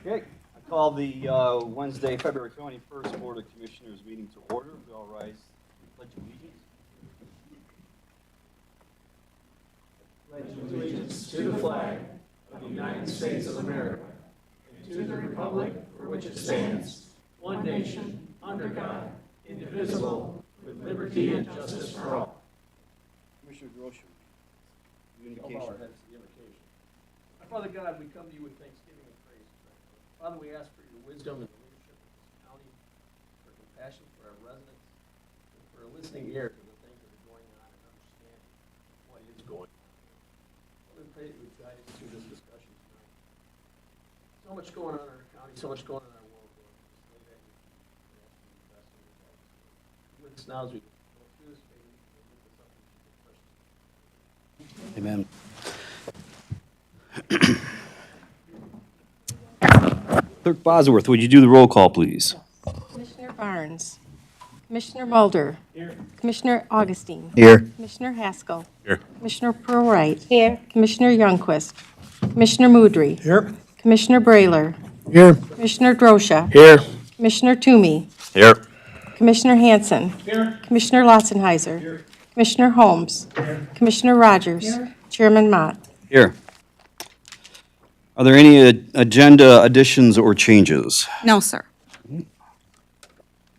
Okay, I call the Wednesday, February 21st Board of Commissioners meeting to order. We all rise and pledge allegiance. Allegiance to the flag of the United States of America and to the republic for which it stands, one nation, under God, indivisible, with liberty and justice for all. Commissioner Groschel, Communication. communication. Our Father God, we come to you with thanksgiving and praise. Father, we ask for your wisdom and the leadership of this county, for compassion for our residents, and for a listening ear to the things that are going on and understanding what is going on. Father, we pray that you would guide us through this discussion tonight. So much going on in our county, so much going on in our world, Lord. Just lay that in your feet and ask you to bless and guide us. Be with us now as we go through this, maybe you can lift us up and keep us precious. Amen. Clerk Bosworth, would you do the roll call, please? Commissioner Barnes. Commissioner Mulder. Here. Commissioner Augustine. Here. Commissioner Haskell. Here. Commissioner Prowright. Here. Commissioner Youngquist. Commissioner Moudry. Here. Commissioner Brayler. Here. Commissioner Drosha. Here. Commissioner Toomey. Here. Commissioner Hanson. Here. Commissioner Lotzenheiser. Here. Commissioner Holmes. Commissioner Rogers. Chairman Mott. Here. Are there any agenda additions or changes? No, sir.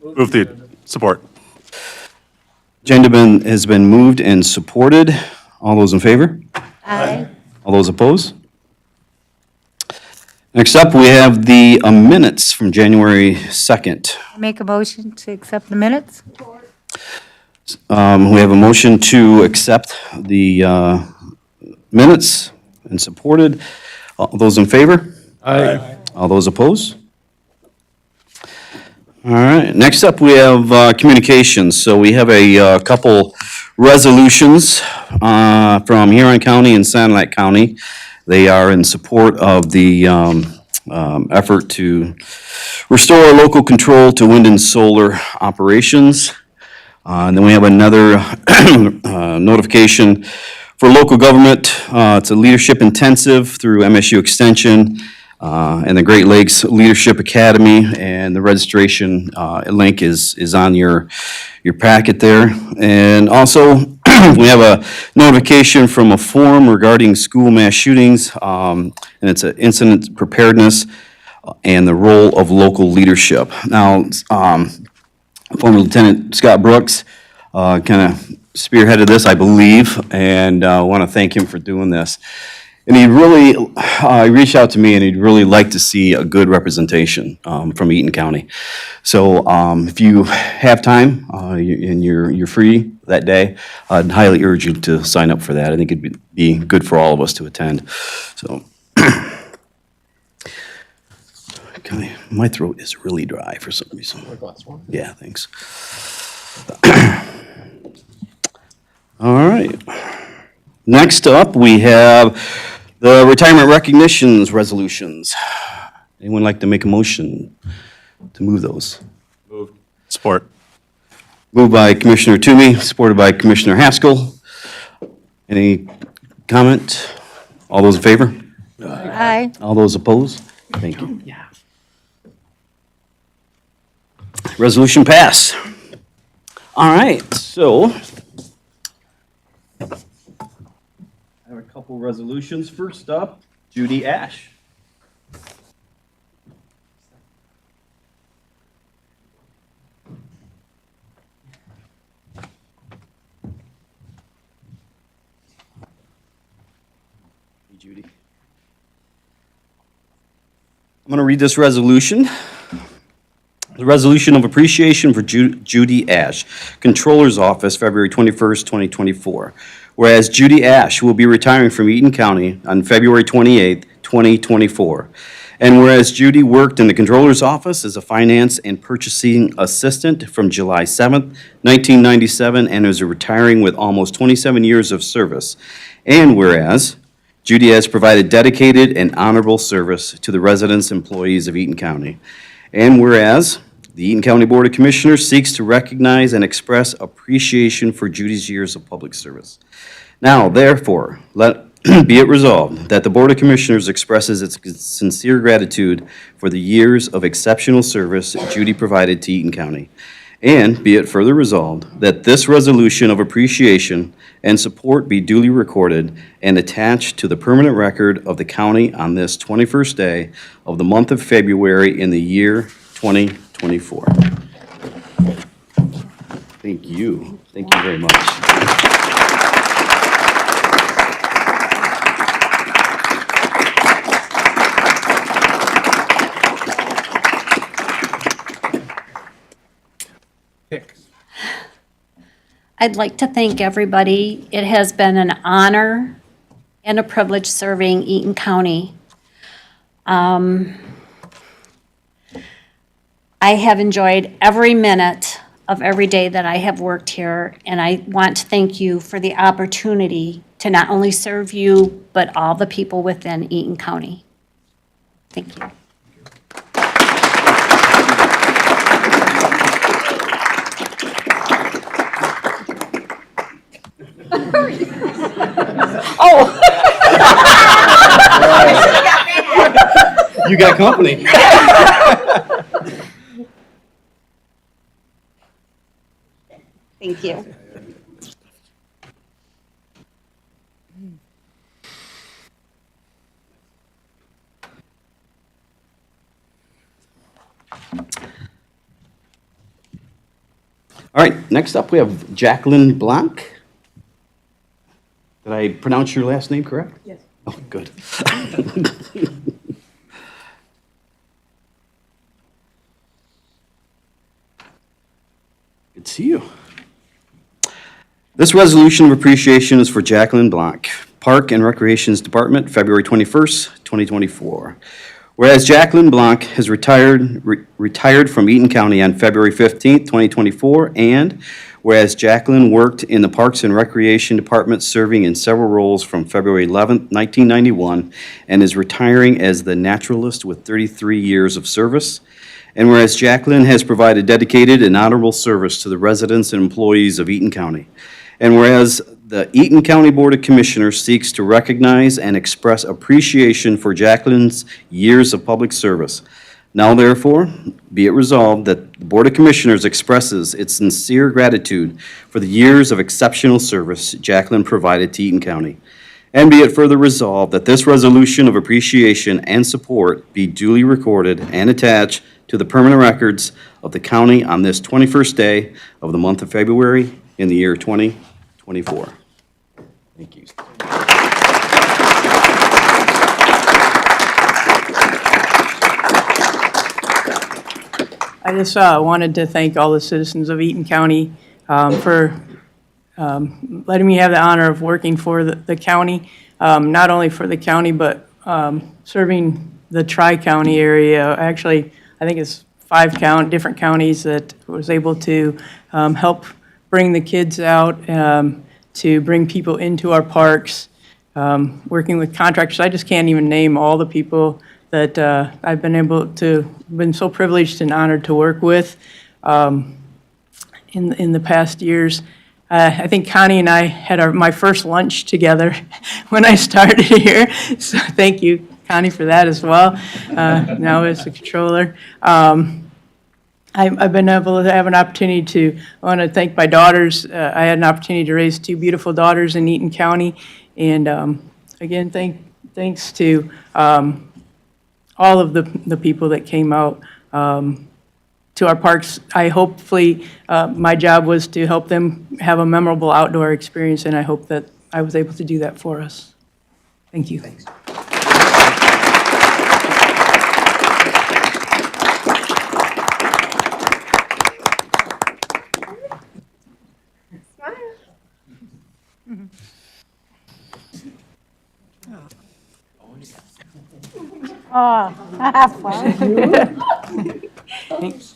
Move the support. Agenda has been moved and supported. All those in favor? Aye. All those opposed? Next up, we have the minutes from January 2nd. Make a motion to accept the minutes? We have a motion to accept the minutes and supported. All those in favor? Aye. All those opposed? All right, next up, we have communications. So we have a couple resolutions from Huron County and Sanilac County. They are in support of the effort to restore local control to wind and solar operations. And then we have another notification for local government. It's a leadership intensive through MSU Extension and the Great Lakes Leadership Academy, and the registration link is on your packet there. And also, we have a notification from a forum regarding school mass shootings, and it's an incident preparedness and the role of local leadership. Now, former Lieutenant Scott Brooks kind of spearheaded this, I believe, and I want to thank him for doing this. And he really reached out to me, and he'd really like to see a good representation from Eaton County. So if you have time and you're free that day, I'd highly urge you to sign up for that. I think it'd be good for all of us to attend. So, okay, my throat is really dry for some reason. Yeah, thanks. All right. Next up, we have the retirement recognitions resolutions. Anyone like to make a motion to move those? Move. Support. Moved by Commissioner Toomey, supported by Commissioner Haskell. Any comment? All those in favor? Aye. All those opposed? Thank you. Resolution passed. All right, so I have a couple resolutions. First up, Judy Ash. Hey, Judy. I'm going to read this resolution. The resolution of appreciation for Judy Ash, Controller's Office, February 21st, 2024. Whereas Judy Ash will be retiring from Eaton County on February 28th, 2024. And whereas Judy worked in the Controller's Office as a finance and purchasing assistant from July 7th, 1997, and is retiring with almost 27 years of service. And whereas Judy has provided dedicated and honorable service to the residents and employees of Eaton County. And whereas the Eaton County Board of Commissioners seeks to recognize and express appreciation for Judy's years of public service. Now, therefore, let Be it resolved that the Board of Commissioners expresses its sincere gratitude for the years of exceptional service Judy provided to Eaton County. And be it further resolved that this resolution of appreciation and support be duly recorded and attached to the permanent record of the county on this 21st day of the month of February in the year 2024. Thank you. Thank you very much. I'd like to thank everybody. It has been an honor and a privilege serving Eaton County. I have enjoyed every minute of every day that I have worked here, and I want to thank you for the opportunity to not only serve you, but all the people within Eaton County. Thank you. You got company. Thank you. All right, next up, we have Jacqueline Blanc. Did I pronounce your last name correct? Yes. Oh, good. Good to see you. This resolution of appreciation is for Jacqueline Blanc, Park and Recreations Department, February 21st, 2024. Whereas Jacqueline Blanc has retired from Eaton County on February 15th, 2024, and whereas Jacqueline worked in the Parks and Recreation Department serving in several roles from February 11th, 1991, and is retiring as the naturalist with 33 years of service. And whereas Jacqueline has provided dedicated and honorable service to the residents and employees of Eaton County. And whereas the Eaton County Board of Commissioners seeks to recognize and express appreciation for Jacqueline's years of public service. Now therefore, be it resolved that the Board of Commissioners expresses its sincere gratitude for the years of exceptional service Jacqueline provided to Eaton County. And be it further resolved that this resolution of appreciation and support be duly recorded and attached to the permanent records of the county on this 21st day of the month of February in the year 2024. Thank you. I just wanted to thank all the citizens of Eaton County for letting me have the honor of working for the county, not only for the county, but serving the Tri-County area. Actually, I think it's 5 different counties that was able to help bring the kids out, to bring people into our parks, working with contractors. I just can't even name all the people that I've been so privileged and honored to work with in the past years. I think Connie and I had my first lunch together when I started here, so thank you, Connie, for that as well, now as the controller. I've been able to have an opportunity I want to thank my daughters. I had an opportunity to raise 2 beautiful daughters in Eaton County, and again, thanks to all of the people that came out to our parks. Hopefully, my job was to help them have a memorable outdoor experience, and I hope that I was able to do that for us. Thank you. Thanks. Oh, Thanks.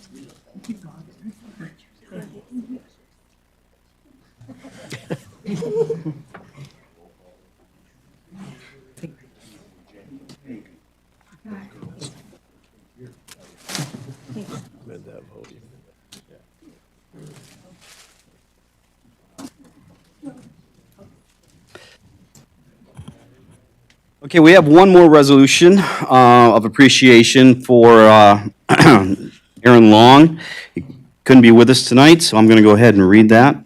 Okay, we have one more resolution of appreciation for Aaron Long. He couldn't be with us tonight, so I'm going to go ahead and read that.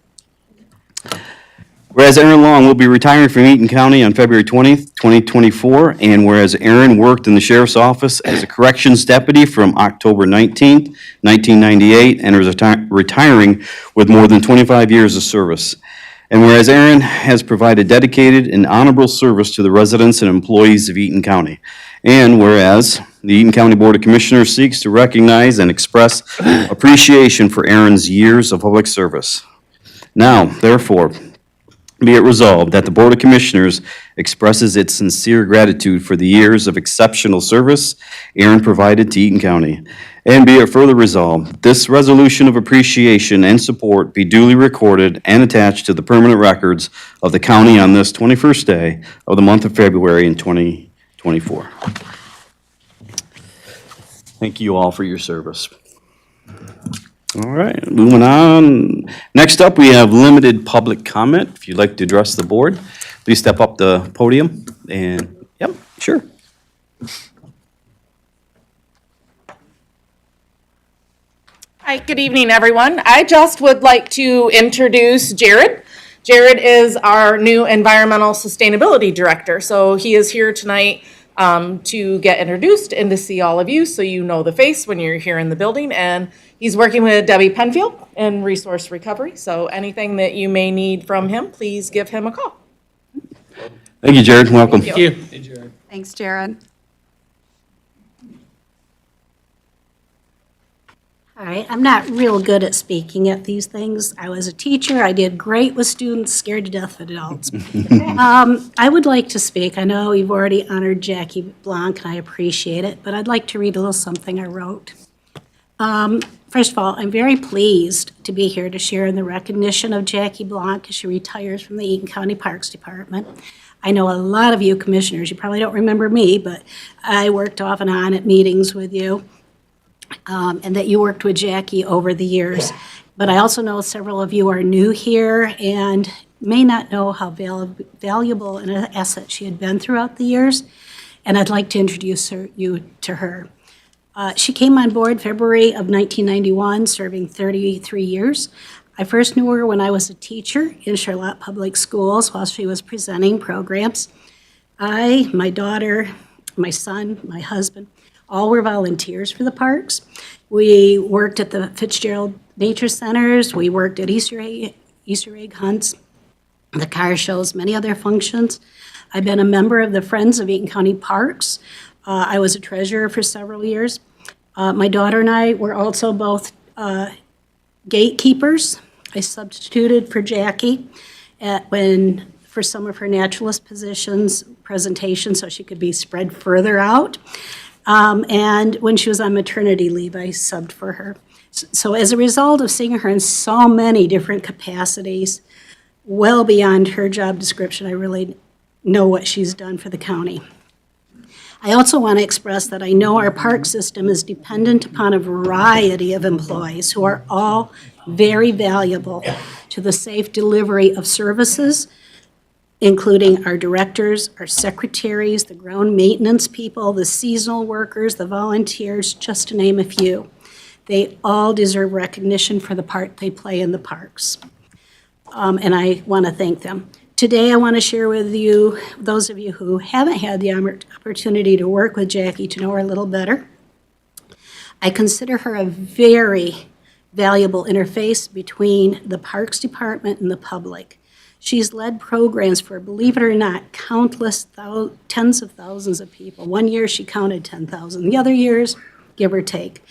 Whereas Aaron Long will be retiring from Eaton County on February 20th, 2024, and whereas Aaron worked in the sheriff's office as a corrections deputy from October 19th, 1998, and is retiring with more than 25 years of service. And whereas Aaron has provided dedicated and honorable service to the residents and employees of Eaton County. And whereas the Eaton County Board of Commissioners seeks to recognize and express appreciation for Aaron's years of public service. Now, therefore, be it resolved that the Board of Commissioners expresses its sincere gratitude for the years of exceptional service Aaron provided to Eaton County. And be it further resolved, this resolution of appreciation and support be duly recorded and attached to the permanent records of the county on this 21st day of the month of February in 2024. Thank you all for your service. All right, moving on. Next up, we have limited public comment. If you'd like to address the board, please step up the podium and, yep, sure. Hi, good evening, everyone. I just would like to introduce Jared. Jared is our new Environmental Sustainability Director. So he is here tonight to get introduced and to see all of you so you know the face when you're here in the building. And he's working with Debbie Penfield in Resource Recovery. So anything that you may need from him, please give him a call. Thank you, Jared. Welcome. Thank you. Hey, Jared. Thanks, Jared. Hi, I'm not real good at speaking at these things. I was a teacher, I did great with students, scared to death of adults. I would like to speak. I know you've already honored Jackie Blanc, and I appreciate it, but I'd like to read a little something I wrote. First of all, I'm very pleased to be here to share in the recognition of Jackie Blanc as she retires from the Eaton County Parks Department. I know a lot of you commissioners, you probably don't remember me, but I worked off and on at meetings with you. And that you worked with Jackie over the years. But I also know several of you are new here and may not know how valuable an asset she had been throughout the years, and I'd like to introduce you to her. She came on board February of 1991, serving 33 years. I first knew her when I was a teacher in Charlotte Public Schools while she was presenting programs. I, my daughter, my son, my husband, all were volunteers for the parks. We worked at the Fitzgerald Nature Centers, we worked at Easter egg hunts, the car shows, many other functions. I've been a member of the Friends of Eaton County Parks. I was a treasurer for several years. My daughter and I were also both gatekeepers. I substituted for Jackie for some of her naturalist presentations so she could be spread further out. And when she was on maternity leave, I subbed for her. So as a result of seeing her in so many different capacities, well beyond her job description, I really know what she's done for the county. I also want to express that I know our park system is dependent upon a variety of employees who are all very valuable to the safe delivery of services, including our directors, our secretaries, the ground maintenance people, the seasonal workers, the volunteers, just to name a few. They all deserve recognition for the part they play in the parks. And I want to thank them. Today, I want to share with you, those of you who haven't had the opportunity to work with Jackie to know her a little better. I consider her a very valuable interface between the Parks Department and the public. She's led programs for, believe it or not, countless tens of thousands of people. One year she counted 10,000. The other years, give or take.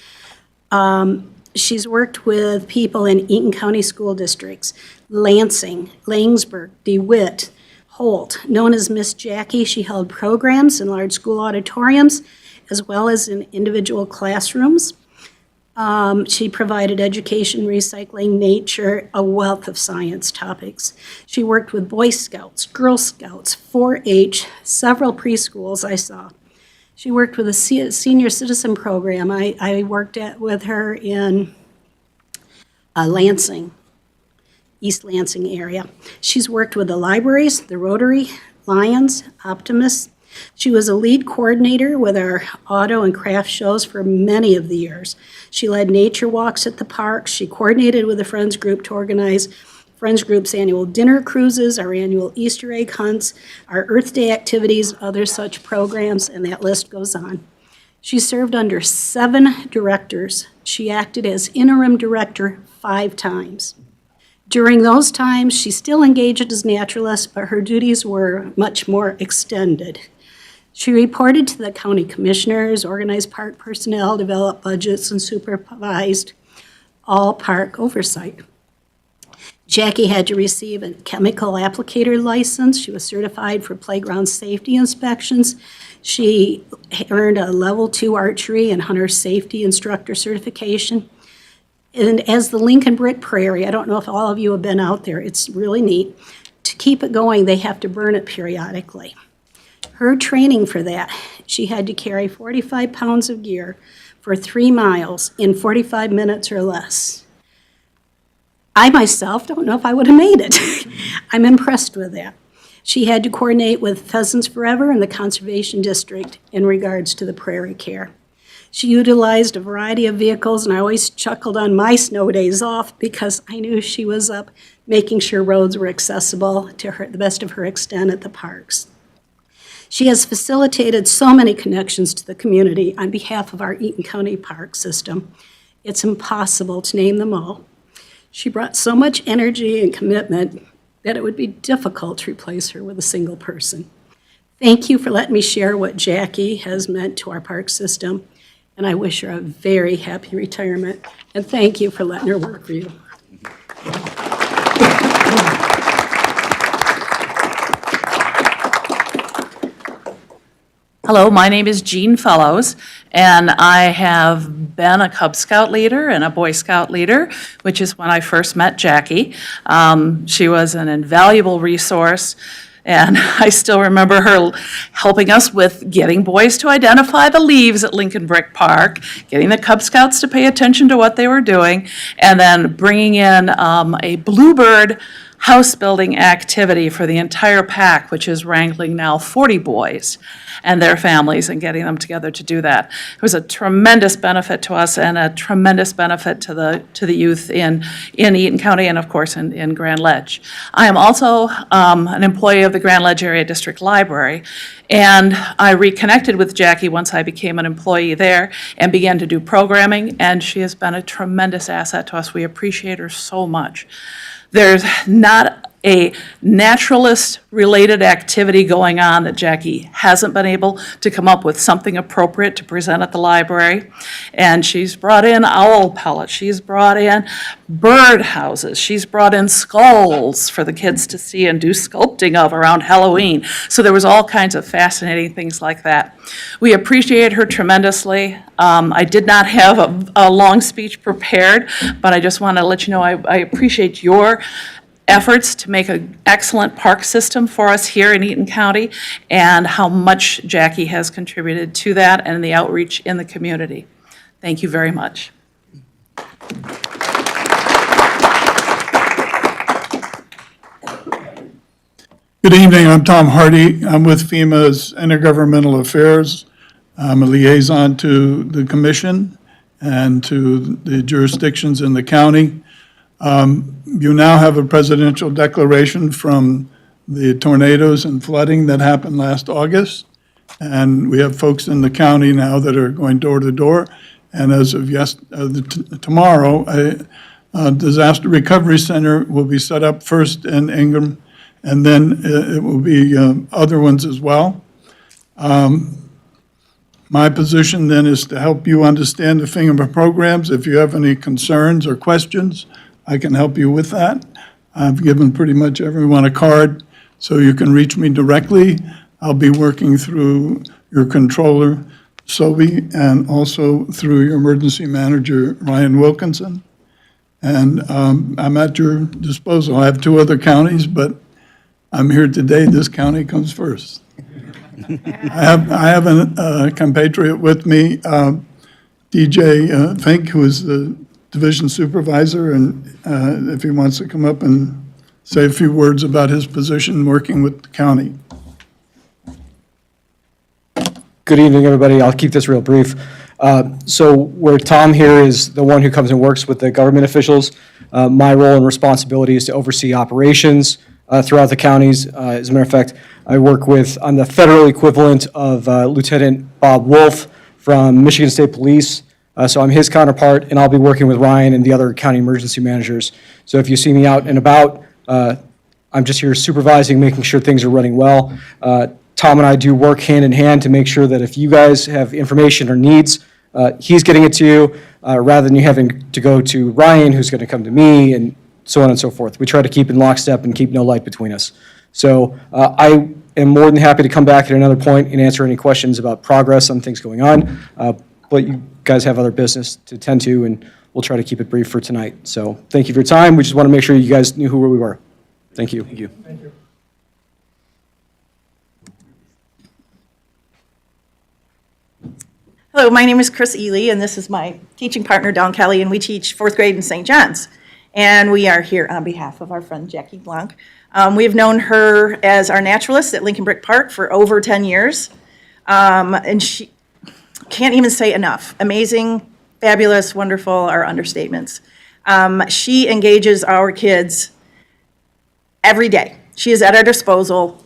She's worked with people in Eaton County school districts, Lansing, Langsburg, DeWitt, Holt. Known as Miss Jackie, she held programs in large school auditoriums as well as in individual classrooms. She provided education, recycling, nature, a wealth of science topics. She worked with Boy Scouts, Girl Scouts, 4-H, several preschools I saw. She worked with a senior citizen program. I worked with her in Lansing, East Lansing area. She's worked with the libraries, the Rotary, Lions, Optimists. She was a lead coordinator with our auto and craft shows for many of the years. She led nature walks at the parks. She coordinated with the Friends Group to organize Friends Group's annual dinner cruises, our annual Easter egg hunts, our Earth Day activities, other such programs, and that list goes on. She served under 7 directors. She acted as interim director 5 times. During those times, she still engaged as naturalist, but her duties were much more extended. She reported to the county commissioners, organized park personnel, developed budgets, and supervised all park oversight. Jackie had to receive a chemical applicator license. She was certified for playground safety inspections. She earned a level 2 archery and hunter safety instructor certification. And as the Lincoln Brick Prairie, I don't know if all of you have been out there, it's really neat. To keep it going, they have to burn it periodically. Her training for that, she had to carry 45 pounds of gear for 3 miles in 45 minutes or less. I myself don't know if I would have made it. I'm impressed with that. She had to coordinate with Pheasants Forever and the Conservation District in regards to the prairie care. She utilized a variety of vehicles, and I always chuckled on my snow days off because I knew she was up making sure roads were accessible to her, the best of her extent at the parks. She has facilitated so many connections to the community on behalf of our Eaton County Park System. It's impossible to name them all. She brought so much energy and commitment that it would be difficult to replace her with a single person. Thank you for letting me share what Jackie has meant to our park system, and I wish her a very happy retirement, and thank you for letting her work for you. Hello, my name is Jean Fellows, and I have been a Cub Scout leader and a Boy Scout leader, which is when I first met Jackie. She was an invaluable resource, and I still remember her helping us with getting boys to identify the leaves at Lincoln Brick Park, getting the Cub Scouts to pay attention to what they were doing, and then bringing in a bluebird house building activity for the entire pack, which is wrangling now 40 boys and their families and getting them together to do that. It was a tremendous benefit to us and a tremendous benefit to the youth in Eaton County and of course in Grand Ledge. I am also an employee of the Grand Ledge Area District Library, and I reconnected with Jackie once I became an employee there and began to do programming, and she has been a tremendous asset to us. We appreciate her so much. There's not a naturalist-related activity going on that Jackie hasn't been able to come up with something appropriate to present at the library. And she's brought in owl pellets, she's brought in bird houses, she's brought in skulls for the kids to see and do sculpting of around Halloween. So there was all kinds of fascinating things like that. We appreciate her tremendously. I did not have a long speech prepared, but I just want to let you know I appreciate your efforts to make an excellent park system for us here in Eaton County and how much Jackie has contributed to that and the outreach in the community. Thank you very much. Good evening, I'm Tom Hardy. I'm with FEMA's Intergovernmental Affairs. I'm a liaison to the commission and to the jurisdictions in the county. You now have a presidential declaration from the tornadoes and flooding that happened last August. And we have folks in the county now that are going door to door. And as of tomorrow, a disaster recovery center will be set up first in Ingham, and then it will be other ones as well. My position then is to help you understand the FEMA programs. If you have any concerns or questions, I can help you with that. I've given pretty much everyone a card, so you can reach me directly. I'll be working through your controller, Sobe, and also through your emergency manager, Ryan Wilkinson. And I'm at your disposal. I have 2 other counties, but I'm here today. This county comes first. I have a compatriot with me, DJ Fink, who is the division supervisor, and if he wants to come up and say a few words about his position working with the county. Good evening, everybody. I'll keep this real brief. So where Tom here is the one who comes and works with the government officials, my role and responsibility is to oversee operations throughout the counties. As a matter of fact, I'm the federal equivalent of Lieutenant Bob Wolf from Michigan State Police. So I'm his counterpart, and I'll be working with Ryan and the other county emergency managers. So if you see me out and about, I'm just here supervising, making sure things are running well. Tom and I do work hand in hand to make sure that if you guys have information or needs, he's getting it to you, rather than you having to go to Ryan, who's going to come to me, and so on and so forth. We try to keep in lockstep and keep no light between us. So I am more than happy to come back at another point and answer any questions about progress on things going on, but you guys have other business to tend to, and we'll try to keep it brief for tonight. So thank you for your time. We just want to make sure you guys knew who we were. Thank you. Thank you. Hello, my name is Chris Ely, and this is my teaching partner, Dawn Kelly, and we teach fourth grade in St. John's. And we are here on behalf of our friend Jackie Blanc. We've known her as our naturalist at Lincoln Brick Park for over 10 years. And she can't even say enough. Amazing, fabulous, wonderful are understatements. She engages our kids every day. She is at our disposal.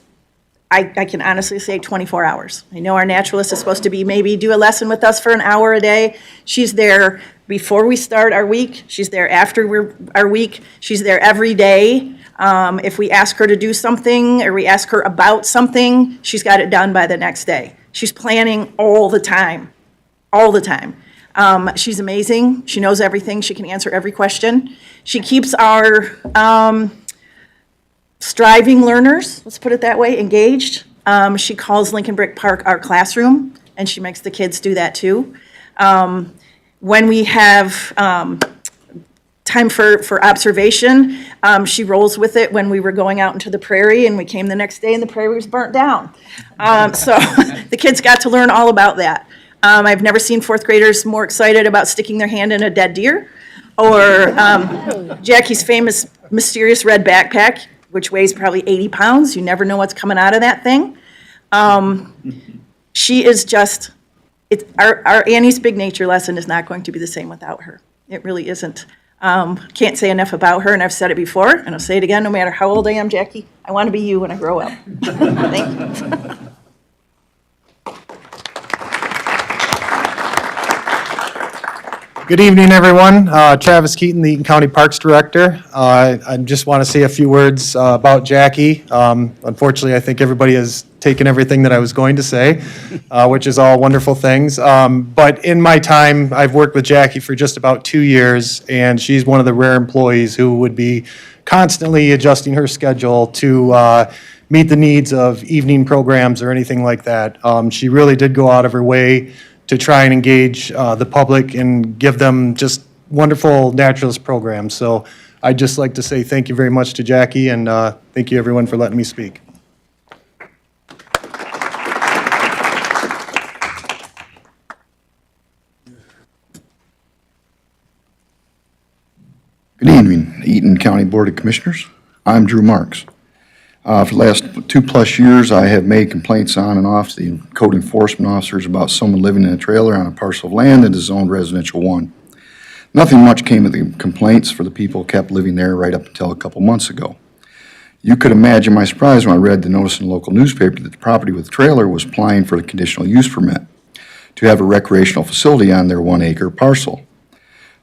I can honestly say 24 hours. I know our naturalist is supposed to be maybe do a lesson with us for an hour a day. She's there before we start our week. She's there after our week. She's there every day. If we ask her to do something or we ask her about something, she's got it done by the next day. She's planning all the time, all the time. She's amazing. She knows everything. She can answer every question. She keeps our striving learners, let's put it that way, engaged. She calls Lincoln Brick Park our classroom, and she makes the kids do that too. When we have time for observation, she rolls with it. When we were going out into the prairie and we came the next day and the prairie was burnt down. So the kids got to learn all about that. I've never seen fourth graders more excited about sticking their hand in a dead deer, or Jackie's famous mysterious red backpack, which weighs probably 80 pounds. You never know what's coming out of that thing. She is just, our Annie's big nature lesson is not going to be the same without her. It really isn't. Can't say enough about her, and I've said it before, and I'll say it again, no matter how old I am, Jackie, I want to be you when I grow up. Thank you. Good evening, everyone. Travis Keaton, the Eaton County Parks Director. I just want to say a few words about Jackie. Unfortunately, I think everybody has taken everything that I was going to say, which is all wonderful things. But in my time, I've worked with Jackie for just about 2 years, and she's one of the rare employees who would be constantly adjusting her schedule to meet the needs of evening programs or anything like that. She really did go out of her way to try and engage the public and give them just wonderful naturalist programs. So I'd just like to say thank you very much to Jackie, and thank you everyone for letting me speak. Good evening, Eaton County Board of Commissioners. I'm Drew Marks. For the last 2+ years, I have made complaints on and off to the code enforcement officers about someone living in a trailer on a parcel of land that is zoned residential 1. Nothing much came of the complaints, for the people kept living there right up until a couple months ago. You could imagine my surprise when I read the notice in the local newspaper that the property with the trailer was applying for the conditional use permit to have a recreational facility on their 1-acre parcel.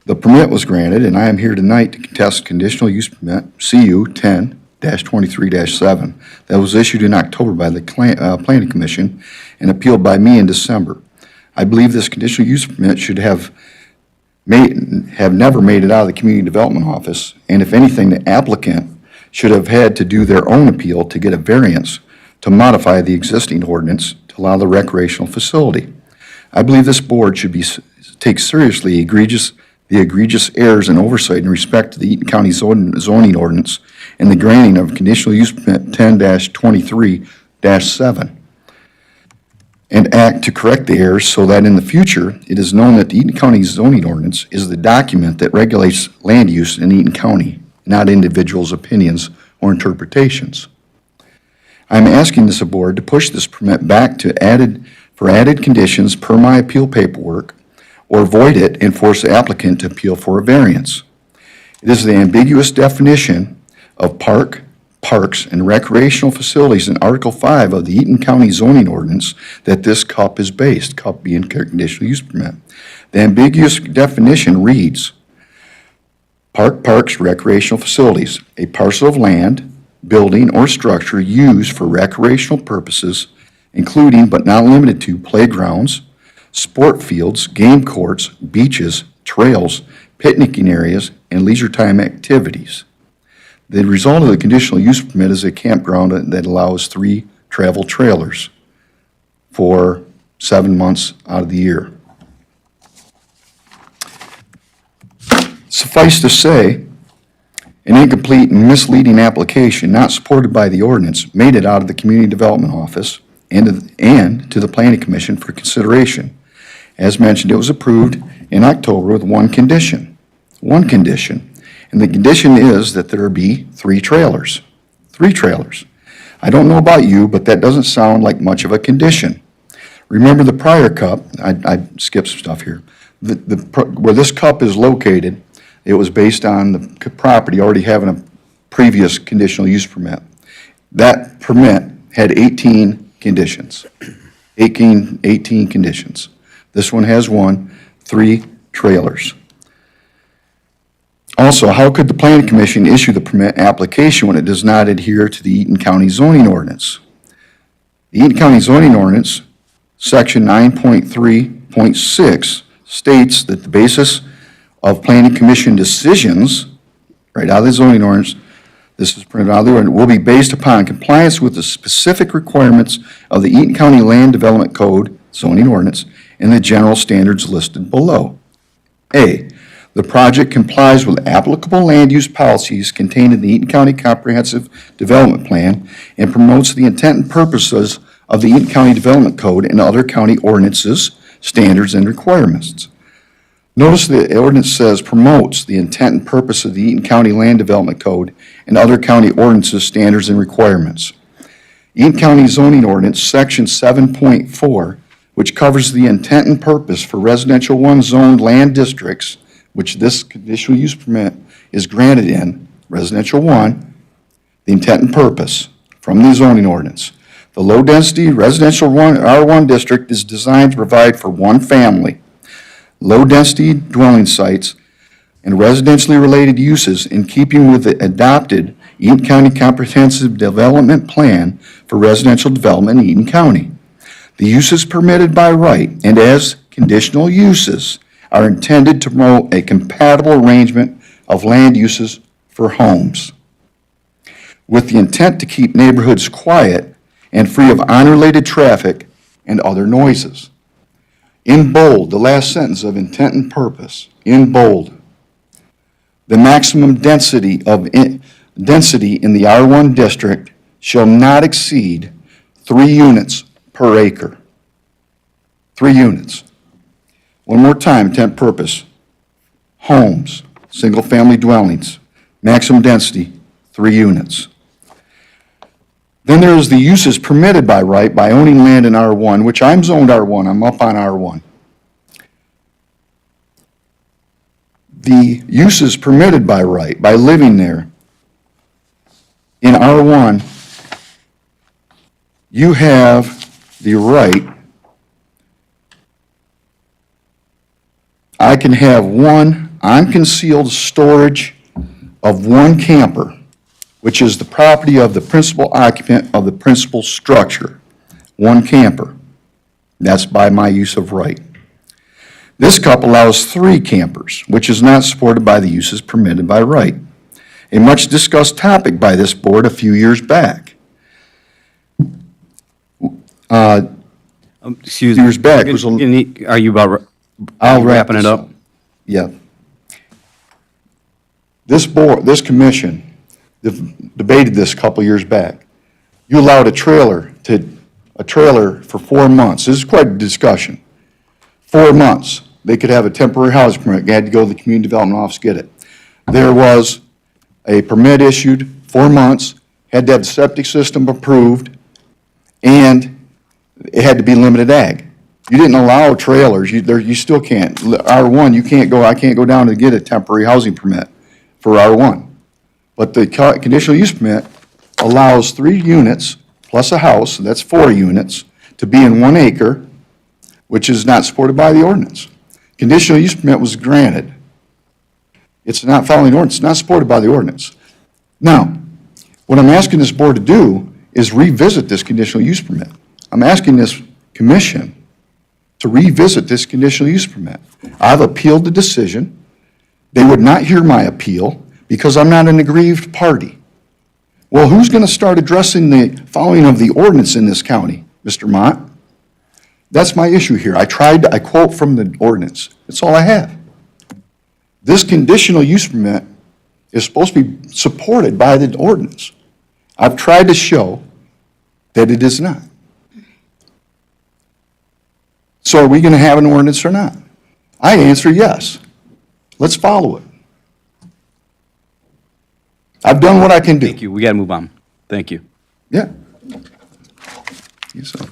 The permit was granted, and I am here tonight to contest conditional use permit CU 10-23-7 that was issued in October by the Planning Commission and appealed by me in December. I believe this conditional use permit should have never made it out of the Community Development Office, and if anything, the applicant should have had to do their own appeal to get a variance to modify the existing ordinance to allow the recreational facility. I believe this board should take seriously the egregious errors and oversight in respect to the Eaton County zoning ordinance and the granting of conditional use permit 10-23-7 and act to correct the errors so that in the future it is known that the Eaton County zoning ordinance is the document that regulates land use in Eaton County, not individuals' opinions or interpretations. I'm asking this board to push this permit back to for added conditions per my appeal paperwork, or void it and force the applicant to appeal for a variance. It is the ambiguous definition of parks, and recreational facilities in Article 5 of the Eaton County zoning ordinance that this CUP is based, CUP being conditional use permit. The ambiguous definition reads, parks, recreational facilities, a parcel of land, building, or structure used for recreational purposes, including but not limited to playgrounds, sport fields, game courts, beaches, trails, picnicking areas, and leisure time activities. The result of the conditional use permit is a campground that allows 3 travel trailers for 7 months out of the year. Suffice to say, an incomplete and misleading application not supported by the ordinance made it out of the Community Development Office and to the Planning Commission for consideration. As mentioned, it was approved in October with one condition. And the condition is that there be 3 trailers. 3 trailers. I don't know about you, but that doesn't sound like much of a condition. Remember the prior CUP, I skipped some stuff here. Where this CUP is located, it was based on the property already having a previous conditional use permit. That permit had 18 conditions. 18 conditions. This one has 3 trailers. Also, how could the Planning Commission issue the permit application when it does not adhere to the Eaton County zoning ordinance? The Eaton County zoning ordinance, section 9.3.6, states that the basis of Planning Commission decisions, right out of the zoning ordinance, this is printed out of the ordinance, will be based upon compliance with the specific requirements of the Eaton County Land Development Code, zoning ordinance, and the general standards listed below. A, the project complies with applicable land use policies contained in the Eaton County Comprehensive Development Plan and promotes the intent and purposes of the Eaton County Development Code and other county ordinances, standards, and requirements. Notice the ordinance says promotes the intent and purpose of the Eaton County Land Development Code and other county ordinances, standards, and requirements. Eaton County Zoning Ordinance, Section 7.4, which covers the intent and purpose for residential 1 zoned land districts, which this conditional use permit is granted in, residential 1, the intent and purpose from the zoning ordinance. The low-density residential R1 district is designed to provide for 1 family, low-density dwelling sites, and residentially related uses in keeping with the adopted Eaton County Comprehensive Development Plan for residential development in Eaton County. The uses permitted by right and as conditional uses are intended to promote a compatible arrangement of land uses for homes, with the intent to keep neighborhoods quiet and free of unrelated traffic and other noises. In bold, the last sentence of intent and purpose, in bold, the maximum density in the R1 district shall not exceed 3 units per acre. 3 units. One more time, intent purpose. Homes, single-family dwellings, maximum density, 3 units. Then there is the uses permitted by right by owning land in R1, which I'm zoned R1, I'm up on R1. The uses permitted by right, by living there, in R1, you have the right, I can have 1 unconcealed storage of 1 camper, which is the property of the principal occupant of the principal structure. 1 camper. That's by my use of right. This CUP allows 3 campers, which is not supported by the uses permitted by right. A much discussed topic by this board a few years back. Excuse me. Years back was a- Are you about I'll wrap wrapping it this up? Yeah. This board, this commission debated this a couple years back. You allowed a trailer for 4 months. This is quite a discussion. 4 months. They could have a temporary housing permit. They had to go to the community development office to get it. There was a permit issued, 4 months, had to have the septic system approved, and it had to be limited ag. You didn't allow trailers, you still can't. R1, I can't go down to get a temporary housing permit for R1. But the conditional use permit allows 3 units plus a house, that's 4 units, to be in 1 acre, which is not supported by the ordinance. Conditional use permit was granted. It's not following the ordinance, it's not supported by the ordinance. Now, what I'm asking this board to do is revisit this conditional use permit. I'm asking this commission to revisit this conditional use permit. I've appealed the decision. They would not hear my appeal because I'm not an aggrieved party. Well, who's going to start addressing the following of the ordinance in this county, Mr. Mott? That's my issue here. I quote from the ordinance. That's all I have. This conditional use permit is supposed to be supported by the ordinance. I've tried to show that it is not. So are we going to have an ordinance or not? I answer yes. Let's follow it. I've done what I can do. Thank you. We got to move on. Thank you. Yeah. Yes, sir.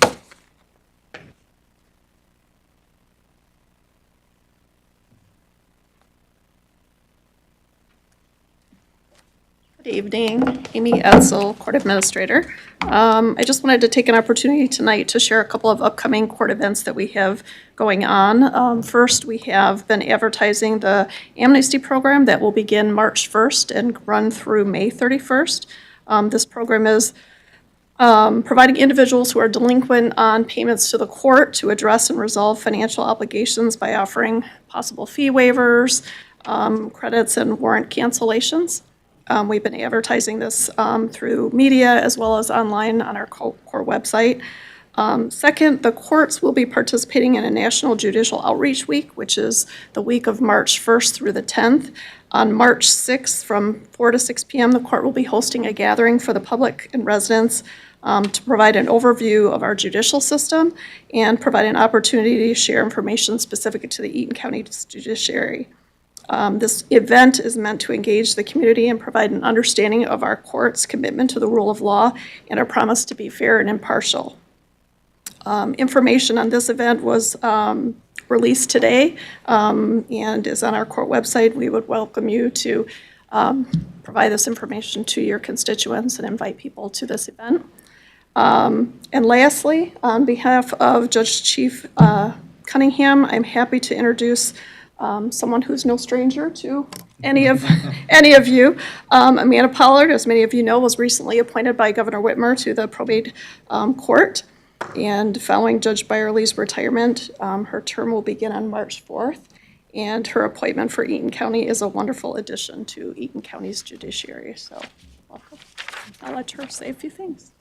Good evening, Amy Edsel, Court Administrator. I just wanted to take an opportunity tonight to share a couple of upcoming court events that we have going on. First, we have been advertising the amnesty program that will begin March 1st and run through May 31st. This program is providing individuals who are delinquent on payments to the court to address and resolve financial obligations by offering possible fee waivers, credits, and warrant cancellations. We've been advertising this through media as well as online on our court website. Second, the courts will be participating in a National Judicial Outreach Week, which is the week of March 1st through the 10th. On March 6th, from 4 to 6 p.m., the court will be hosting a gathering for the public and residents to provide an overview of our judicial system and provide an opportunity to share information specific to the Eaton County Judiciary. This event is meant to engage the community and provide an understanding of our court's commitment to the rule of law and our promise to be fair and impartial. Information on this event was released today and is on our court website. We would welcome you to provide this information to your constituents and invite people to this event. And lastly, on behalf of Judge Chief Cunningham, I'm happy to introduce someone who's no stranger to any of you. Amanda Pollard, as many of you know, was recently appointed by Governor Whitmer to the probate court. And following Judge Byerly's retirement, her term will begin on March 4th. And her appointment for Eaton County is a wonderful addition to Eaton County's judiciary. So welcome. I'll let her say a few things.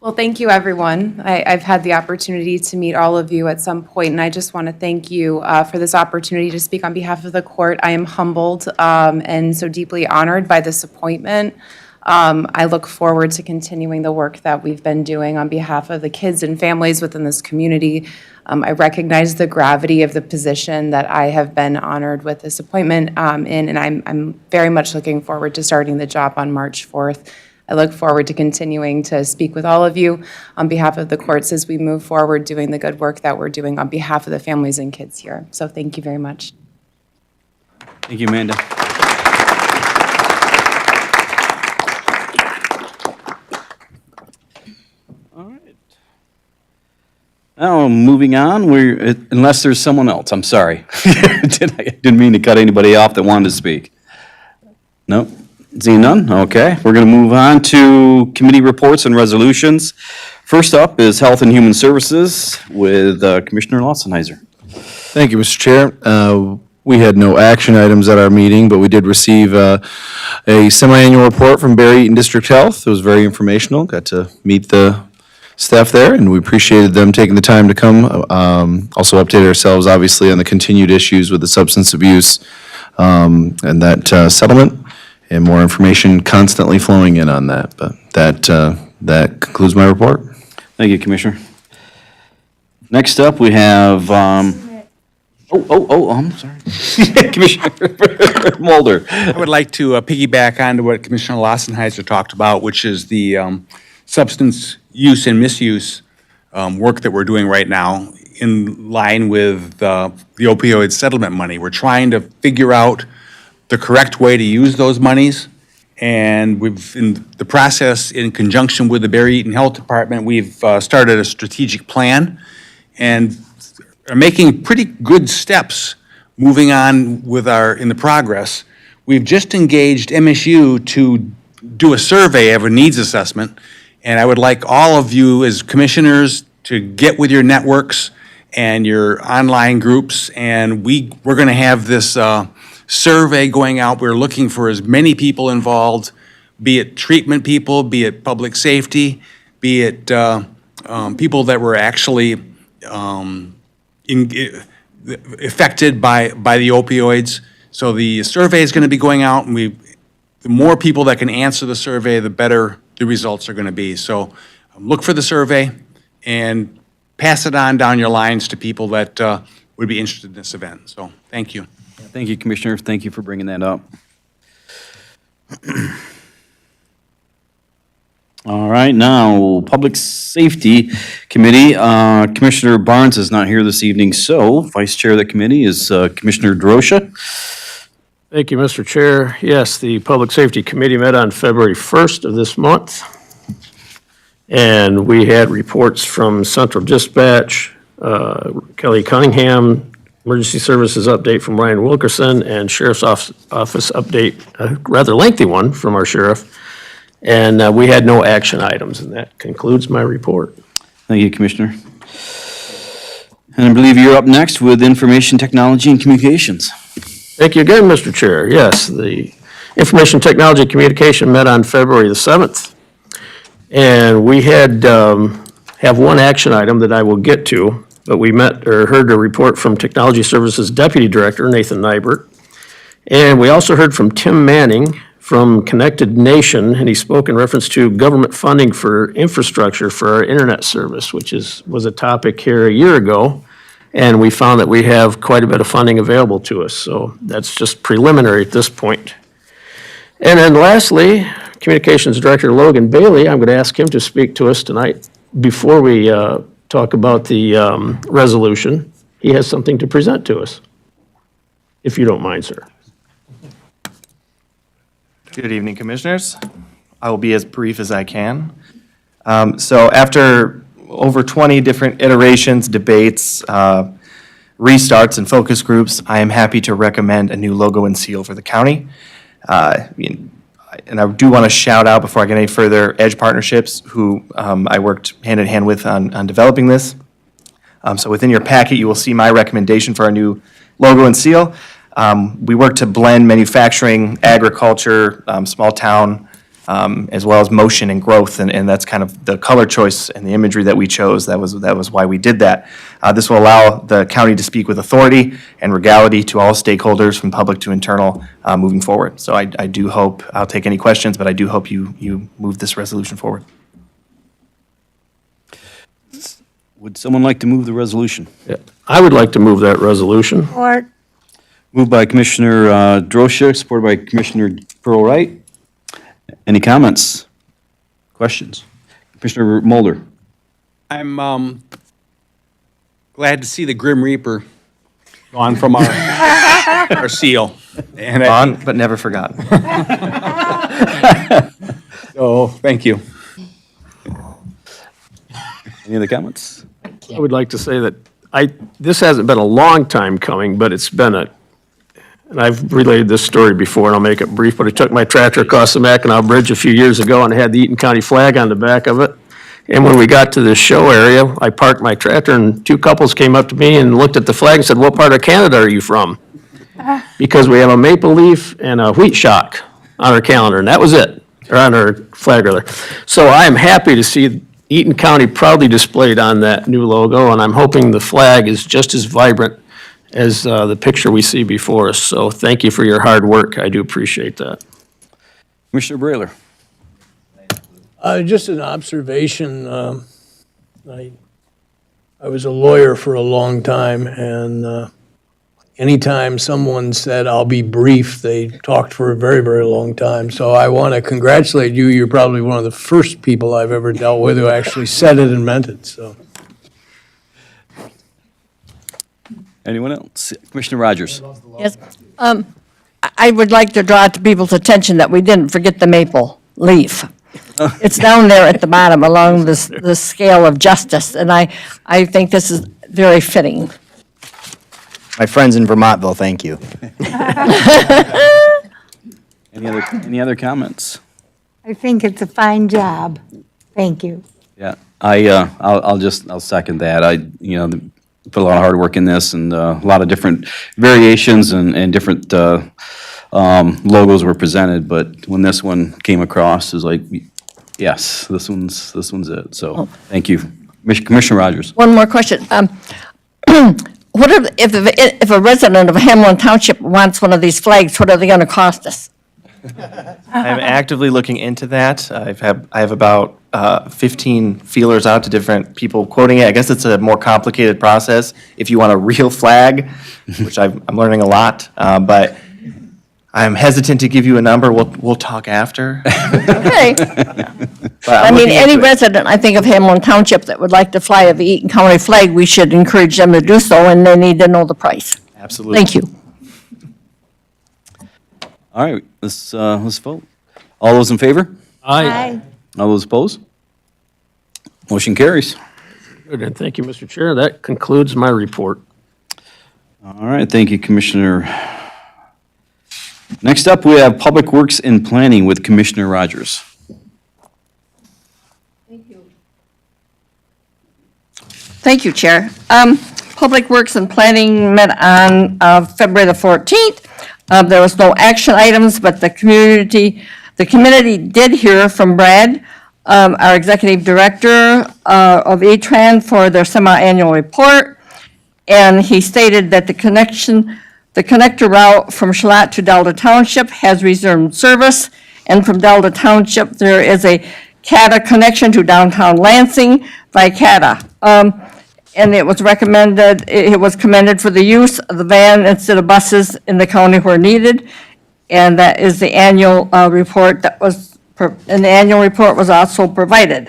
Well, thank you, everyone. I've had the opportunity to meet all of you at some point, and I just want to thank you for this opportunity to speak on behalf of the court. I am humbled and so deeply honored by this appointment. I look forward to continuing the work that we've been doing on behalf of the kids and families within this community. I recognize the gravity of the position that I have been honored with this appointment in, and I'm very much looking forward to starting the job on March 4th. I look forward to continuing to speak with all of you on behalf of the courts as we move forward doing the good work that we're doing on behalf of the families and kids here. So thank you very much. Thank you, Amanda. All right. Now, moving on, unless there's someone else, I'm sorry. Didn't mean to cut anybody off that wanted to speak. No? Seeing none? Okay. We're going to move on to committee reports and resolutions. First up is Health and Human Services with Commissioner Lawsonheiser. Thank you, Mr. Chair. We had no action items at our meeting, but we did receive a semi-annual report from Barre Eaton District Health. It was very informational. Got to meet the staff there, and we appreciated them taking the time to come. Also updated ourselves, obviously, on the continued issues with the substance abuse and that settlement. And more information constantly flowing in on that. But that concludes my report. Thank you, Commissioner. Next up, we have, I'm sorry. Commissioner Mulder. I would like to piggyback on to what Commissioner Lawsonheiser talked about, which is the substance use and misuse work that we're doing right now in line with the opioid settlement money. We're trying to figure out the correct way to use those monies. And we've, in the process, in conjunction with the Barry Eaton Health Department, we've started a strategic plan and are making pretty good steps moving on with in the progress. We've just engaged MSU to do a survey of a needs assessment. And I would like all of you as commissioners to get with your networks and your online groups. And we're going to have this survey going out. We're looking for as many people involved, be it treatment people, be it public safety, be it people that were actually affected by the opioids. So the survey is going to be going out, and the more people that can answer the survey, the better the results are going to be. So look for the survey and pass it on down your lines to people that would be interested in this event. So thank you. Thank you, Commissioner. Thank you for bringing that up. All right, now, Public Safety Committee. Commissioner Barnes is not here this evening, so Vice Chair of the committee is Commissioner Drosha. Thank you, Mr. Chair. Yes, the Public Safety Committee met on February 1st of this month, and we had reports from Central Dispatch, Kelly Cunningham, Emergency Services update from Ryan Wilkerson, and Sheriff's Office update, a rather lengthy one from our sheriff. And we had no action items, and that concludes my report. Thank you, Commissioner. And I believe you're up next with Information Technology and Communications. Thank you again, Mr. Chair. Yes, the Information Technology and Communication met on February the 7th. And we have one action item that I will get to, but we heard a report from Technology Services Deputy Director Nathan Nybert. And we also heard from Tim Manning from Connected Nation, and he spoke in reference to government funding for infrastructure for our internet service, which was a topic here a year ago. And we found that we have quite a bit of funding available to us. So that's just preliminary at this point. And then lastly, Communications Director Logan Bailey, I'm going to ask him to speak to us tonight before we talk about the resolution. He has something to present to us, if you don't mind, sir. Good evening, Commissioners. I will be as brief as I can. So after over 20 different iterations, debates, restarts, and focus groups, I am happy to recommend a new logo and seal for the county. And I do want to shout out, before I get any further, Edge Partnerships, who I worked hand in hand with on developing this. So within your packet, you will see my recommendation for our new logo and seal. We work to blend manufacturing, agriculture, small town, as well as motion and growth, and that's kind of the color choice and the imagery that we chose. That was why we did that. This will allow the county to speak with authority and regality to all stakeholders, from public to internal, moving forward. So I do hope, I'll take any questions, but I do hope you move this resolution forward. Would someone like to move the resolution? Yeah, I would like to move that resolution. Support. Moved by Commissioner Drosha, supported by Commissioner Pearl-Wright. Any comments? Questions? Commissioner Mulder? I'm glad to see the Grim Reaper gone from our seal. And On, but never forgotten. So, thank you. Any other comments? I would like to say that this hasn't been a long time coming, but it's been and I've related this story before, and I'll make it brief, but I took my tractor across the Mackinac Bridge a few years ago, and it had the Eaton County flag on the back of it. And when we got to the show area, I parked my tractor, and two couples came up to me and looked at the flag and said, "What part of Canada are you from?" Because we have a maple leaf and a wheat shock on our calendar, and that was it, or on our flag, rather. So I am happy to see Eaton County proudly displayed on that new logo, and I'm hoping the flag is just as vibrant as the picture we see before us. So thank you for your hard work. I do appreciate that. Commissioner Brayler? Just an observation. I was a lawyer for a long time, and anytime someone said, "I'll be brief," they talked for a very, very long time. So I want to congratulate you. You're probably one of the first people I've ever dealt with who actually said it and meant it. So Anyone else? Commissioner Rogers? Yes. I would like to draw to people's attention that we didn't forget the maple leaf. It's down there at the bottom along the scale of justice, and I think this is very fitting. My friends in Vermontville, thank you. Any other comments? I think it's a fine job. Thank you. Yeah, I'll second that. Put a lot of hard work in this, and a lot of different variations and different logos were presented, but when this one came across, it was like, yes, this one's it. So, thank you. Commissioner Rogers. One more question. What if a resident of Hamlin Township wants one of these flags, what are they going to cost us? I'm actively looking into that. I have about 15 feelers out to different people quoting it. I guess it's a more complicated process if you want a real flag, which I'm learning a lot, but I'm hesitant to give you a number. We'll talk after. Okay. But I I'm mean, looking any into it. resident, I think, of Hamlin Township that would like to fly a Eaton County flag, we should encourage them to do so, and they need to know the price. Absolutely. Thank you. All right, let's vote. All those in favor? Aye. All those opposed? Motion carries. Good, and thank you, Mr. Chair. That concludes my report. All right, thank you, Commissioner. Next up, we have Public Works and Planning with Commissioner Rogers. Thank you, Chair. Public Works and Planning met on February the 14th. There was no action items, but the committee did hear from Brad, our Executive Director of E-Tran, for their semi-annual report. And he stated that the connector route from Shalat to Delta Township has resumed service. And from Delta Township, there is a CATA connection to downtown Lansing by CATA. And it was commended for the use of the van instead of buses in the county where needed. And that is the annual report that was, and the annual report was also provided.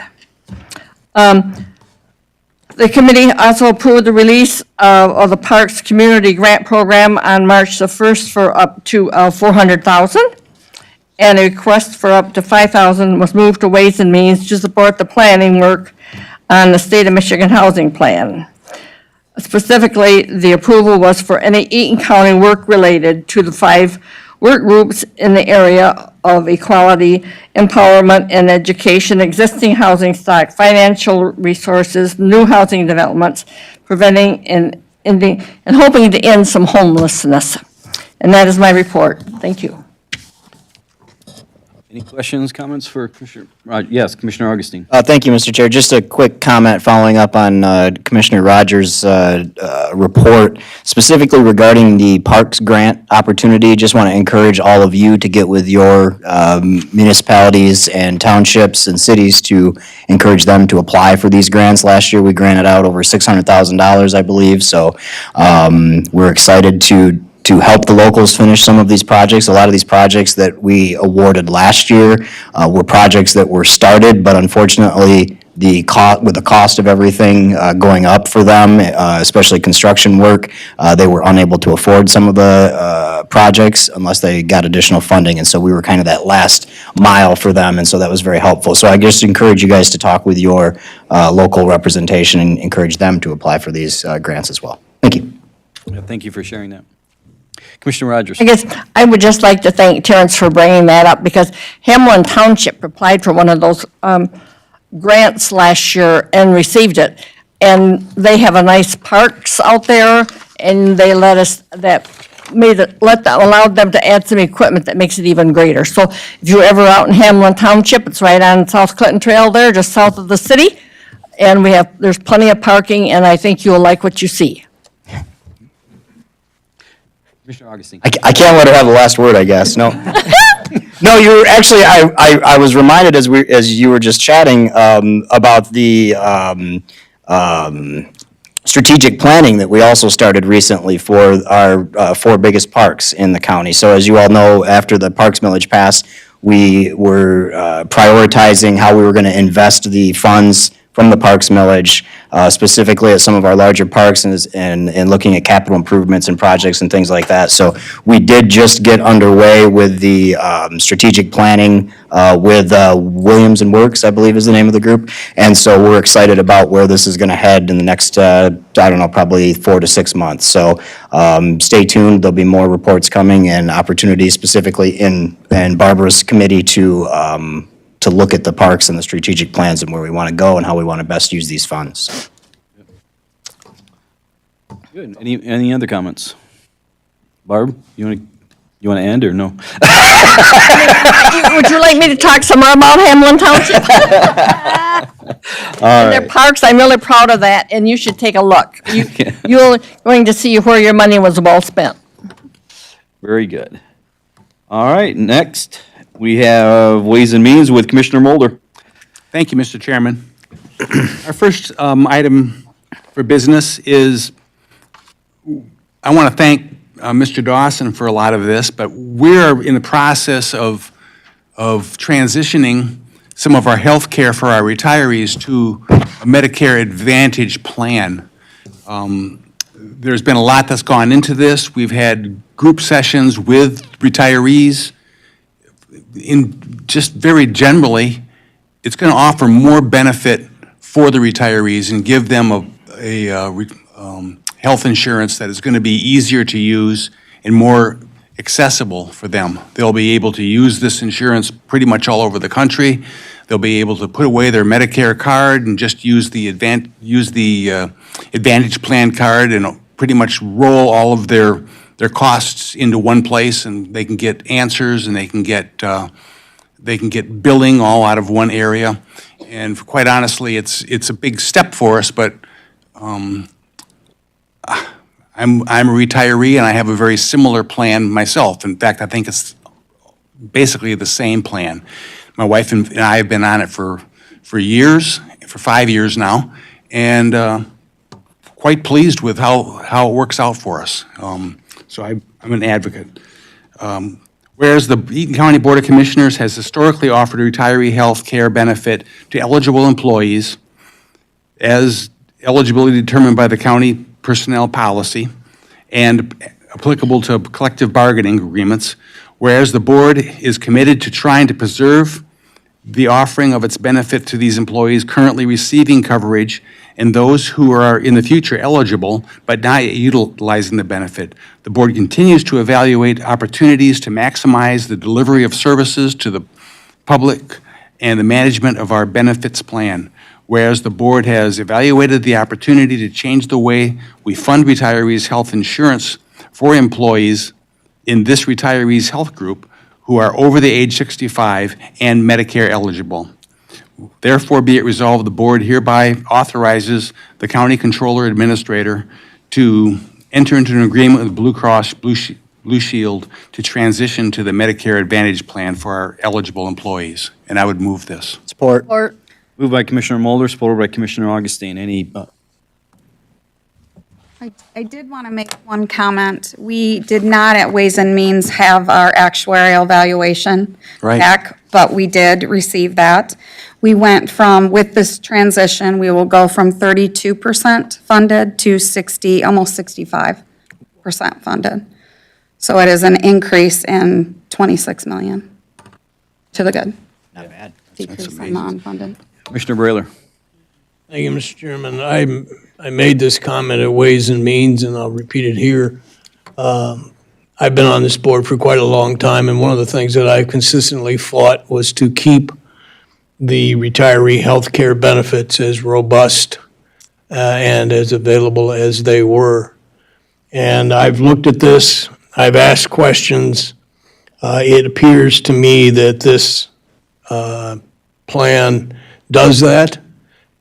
The committee also approved the release of the Parks Community Grant Program on March the 1st for up to $400,000. And a request for up to $5,000 was moved to Ways and Means to support the planning work on the State of Michigan Housing Plan. Specifically, the approval was for any Eaton County work related to the 5 work groups in the area of equality, empowerment, and education, existing housing stock, financial resources, new housing developments, preventing and hoping to end some homelessness. And that is my report. Thank you. Any questions, comments for Commissioner Rogers? Yes, Commissioner Augustine. Thank you, Mr. Chair. Just a quick comment following up on Commissioner Rogers' report, specifically regarding the Parks Grant opportunity. Just want to encourage all of you to get with your municipalities and townships and cities to encourage them to apply for these grants. Last year, we granted out over $600,000, I believe. So we're excited to help the locals finish some of these projects. A lot of these projects that we awarded last year were projects that were started, but unfortunately, with the cost of everything going up for them, especially construction work, they were unable to afford some of the projects unless they got additional funding. And so we were kind of that last mile for them, and so that was very helpful. So I just encourage you guys to talk with your local representation and encourage them to apply for these grants as well. Thank you. Yeah, thank you for sharing that. Commissioner Rogers. I guess I would just like to thank Terrence for bringing that up, because Hamlin Township applied for one of those grants last year and received it. And they have a nice parks out there, and they allowed them to add some equipment that makes it even greater. So if you're ever out in Hamlin Township, it's right on South Clinton Trail there, just south of the city. And there's plenty of parking, and I think you'll like what you see. Commissioner Augustine. I can't let her have the last word, I guess. No. No, you were actually, I was reminded as you were just chatting about the strategic planning that we also started recently for our 4 biggest parks in the county. So as you all know, after the Parks Millage passed, we were prioritizing how we were going to invest the funds from the Parks Millage specifically at some of our larger parks and looking at capital improvements and projects and things like that. So we did just get underway with the strategic planning with Williams and Works, I believe is the name of the group. And so we're excited about where this is going to head in the next, I don't know, probably 4 to 6 months. So stay tuned. There'll be more reports coming and opportunities specifically in Barbara's committee to look at the parks and the strategic plans and where we want to go and how we want to best use these funds. Good. Any other comments? Barb, you want to end or no? Would you like me to talk some more about Hamlin Township? All Their right. parks, I'm really proud of that, and you should take a look. You're going to see where your money was well spent. Very good. All right, next, we have Ways and Means with Commissioner Mulder. Thank you, Mr. Chairman. Our first item for business is, I want to thank Mr. Dawson for a lot of this, but we're in the process of transitioning some of our health care for our retirees to a Medicare Advantage plan. There's been a lot that's gone into this. We've had group sessions with retirees. Just very generally, it's going to offer more benefit for the retirees and give them a health insurance that is going to be easier to use and more accessible for them. They'll be able to use this insurance pretty much all over the country. They'll be able to put away their Medicare card and just use the Advantage Plan card and pretty much roll all of their costs into one place, and they can get answers and they can get billing all out of one area. And quite honestly, it's a big step for us, but I'm a retiree and I have a very similar plan myself. In fact, I think it's basically the same plan. My wife and I have been on it for years, for 5 years now, and quite pleased with how it works out for us. So I'm an advocate. Whereas the Eaton County Board of Commissioners has historically offered a retiree health care benefit to eligible employees as eligibility determined by the county personnel policy and applicable to collective bargaining agreements, whereas the board is committed to trying to preserve the offering of its benefit to these employees currently receiving coverage and those who are in the future eligible but not yet utilizing the benefit. The board continues to evaluate opportunities to maximize the delivery of services to the public and the management of our benefits plan. Whereas the board has evaluated the opportunity to change the way we fund retirees' health insurance for employees in this retirees' health group who are over the age 65 and Medicare eligible. Therefore, be it resolved, the board hereby authorizes the county controller administrator to enter into an agreement with Blue Cross Blue Shield to transition to the Medicare Advantage plan for our eligible employees. And I would move this. Support. Moved by Commissioner Mulder, supported by Commissioner Augustine. Any, I did want to make one comment. We did not at Ways and Means have our actuarial valuation Right. back, but we did receive that. We went from, with this transition, we will go from 32% funded to 60, almost 65% funded. So it is an increase in 26 million to the good. Not bad. Decrease in non-funded. Commissioner Brayler. Thank you, Mr. Chairman. I made this comment at Ways and Means, and I'll repeat it here. I've been on this board for quite a long time, and one of the things that I consistently fought was to keep the retiree health care benefits as robust and as available as they were. And I've looked at this, I've asked questions. It appears to me that this plan does that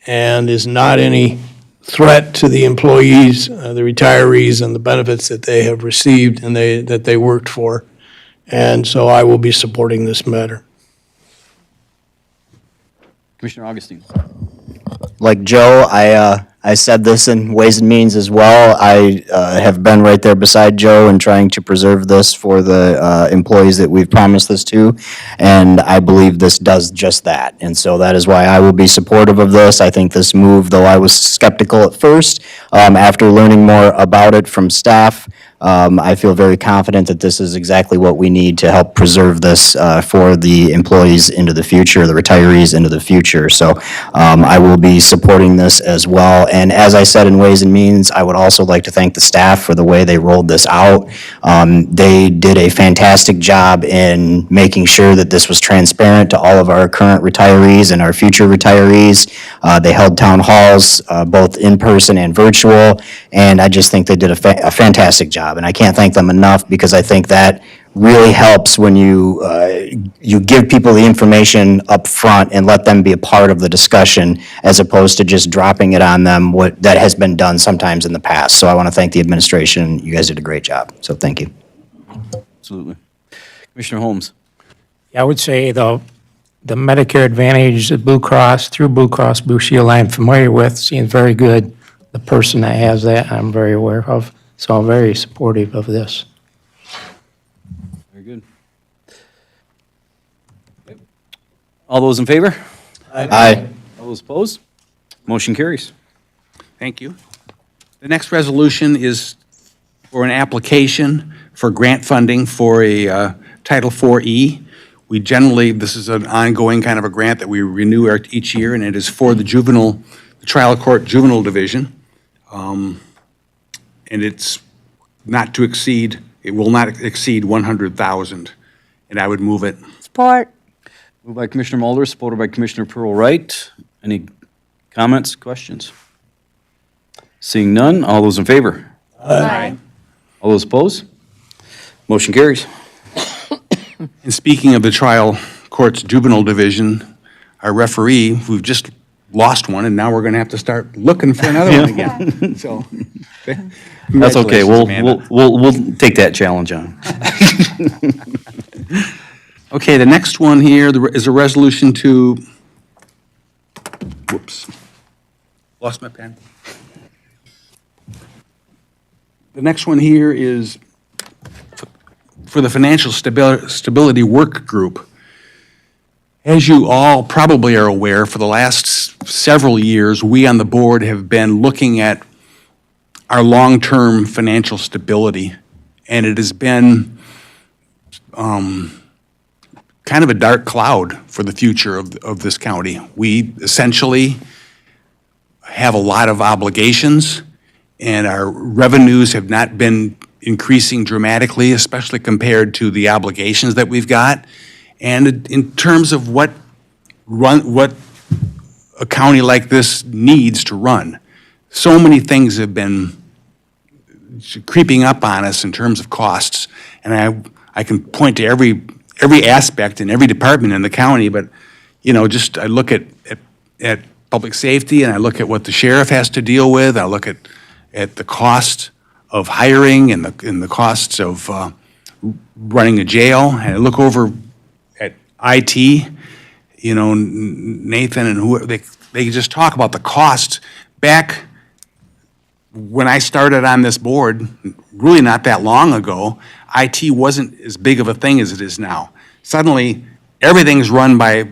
and is not any threat to the employees, the retirees, and the benefits that they have received and that they worked for. And so I will be supporting this matter. Commissioner Augustine. Like Joe, I I said this in Ways and Means as well. I have been right there beside Joe in trying to preserve this for the employees that we've promised this to, and I believe this does just that. And so that is why I will be supportive of this. I think this move, though I was skeptical at first, after learning more about it from staff, I feel very confident that this is exactly what we need to help preserve this for the employees into the future, the retirees into the future. So I will be supporting this as well. And as I said in Ways and Means, I would also like to thank the staff for the way they rolled this out. They did a fantastic job in making sure that this was transparent to all of our current retirees and our future retirees. They held town halls, both in person and virtual, and I just think they did a fantastic job. And I can't thank them enough, because I think that really helps when you give people the information up front and let them be a part of the discussion, as opposed to just dropping it on them, what that has been done sometimes in the past. So I want to thank the administration. You guys did a great job. So thank you. Absolutely. Commissioner Holmes? I would say the Medicare Advantage, the Blue Cross, through Blue Cross Blue Shield, I'm familiar with, seems very good. The person that has that, I'm very aware of, so I'm very supportive of this. Very good. All those in favor? Aye. All those opposed? Motion carries. Thank you. The next resolution is for an application for grant funding for a Title IV-E. We generally, this is an ongoing kind of a grant that we renew each year, and it is for the trial court juvenile division. And it's not to exceed, it will not exceed 100,000, and I would move it. Support. Moved by Commissioner Mulder, supported by Commissioner Pearl-Wright. Any comments, questions? Seeing none, all those in favor? Aye. All those opposed? Motion carries. And speaking of the trial court's juvenile division, our referee, we've just lost one, and now we're going to have to start looking for another one again. So, That's okay, congratulations, Amanda. we'll take that challenge on. Okay, the next one here is a resolution to, whoops, lost my pen. The next one here is for the Financial Stability Work Group. As you all probably are aware, for the last several years, we on the board have been looking at our long-term financial stability, and it has been kind of a dark cloud for the future of this county. We essentially have a lot of obligations, and our revenues have not been increasing dramatically, especially compared to the obligations that we've got. And in terms of what a county like this needs to run, so many things have been creeping up on us in terms of costs. And I can point to every aspect in every department in the county, but, you know, just I look at public safety, and I look at what the sheriff has to deal with. I look at the cost of hiring and the costs of running a jail. And I look over at IT, you know, Nathan and who they just talk about the cost. Back when I started on this board, really not that long ago, IT wasn't as big of a thing as it is now. Suddenly, everything's run by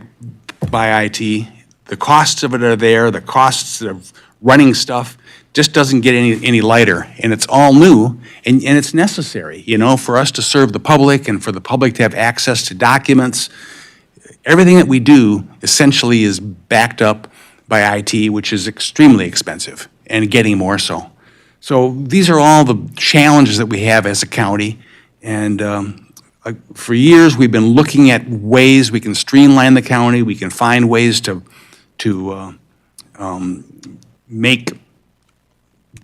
IT. The costs of it are there. The costs of running stuff just doesn't get any lighter, and it's all new, and it's necessary, you know, for us to serve the public and for the public to have access to documents. Everything that we do essentially is backed up by IT, which is extremely expensive and getting more so. So these are all the challenges that we have as a county, and for years we've been looking at ways we can streamline the county. We can find ways to make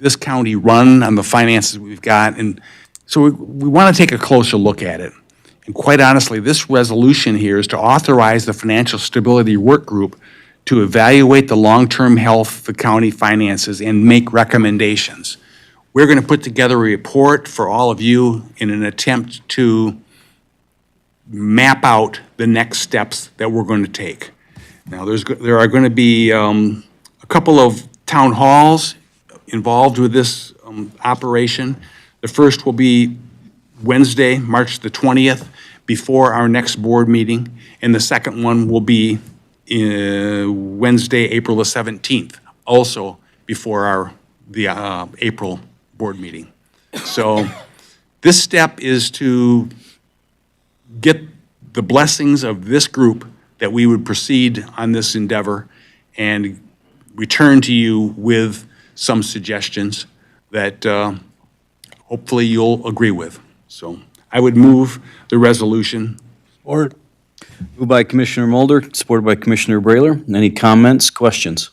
this county run on the finances we've got. And so we want to take a closer look at it. And quite honestly, this resolution here is to authorize the Financial Stability Work Group to evaluate the long-term health of the county finances and make recommendations. We're going to put together a report for all of you in an attempt to map out the next steps that we're going to take. Now, there are going to be a couple of town halls involved with this operation. The first will be Wednesday, March the 20th, before our next board meeting, and the second one will be Wednesday, April the 17th, also before the April board meeting. So this step is to get the blessings of this group that we would proceed on this endeavor and return to you with some suggestions that hopefully you'll agree with. So I would move the resolution. Or Moved by Commissioner Mulder, supported by Commissioner Brayler. Any comments, questions?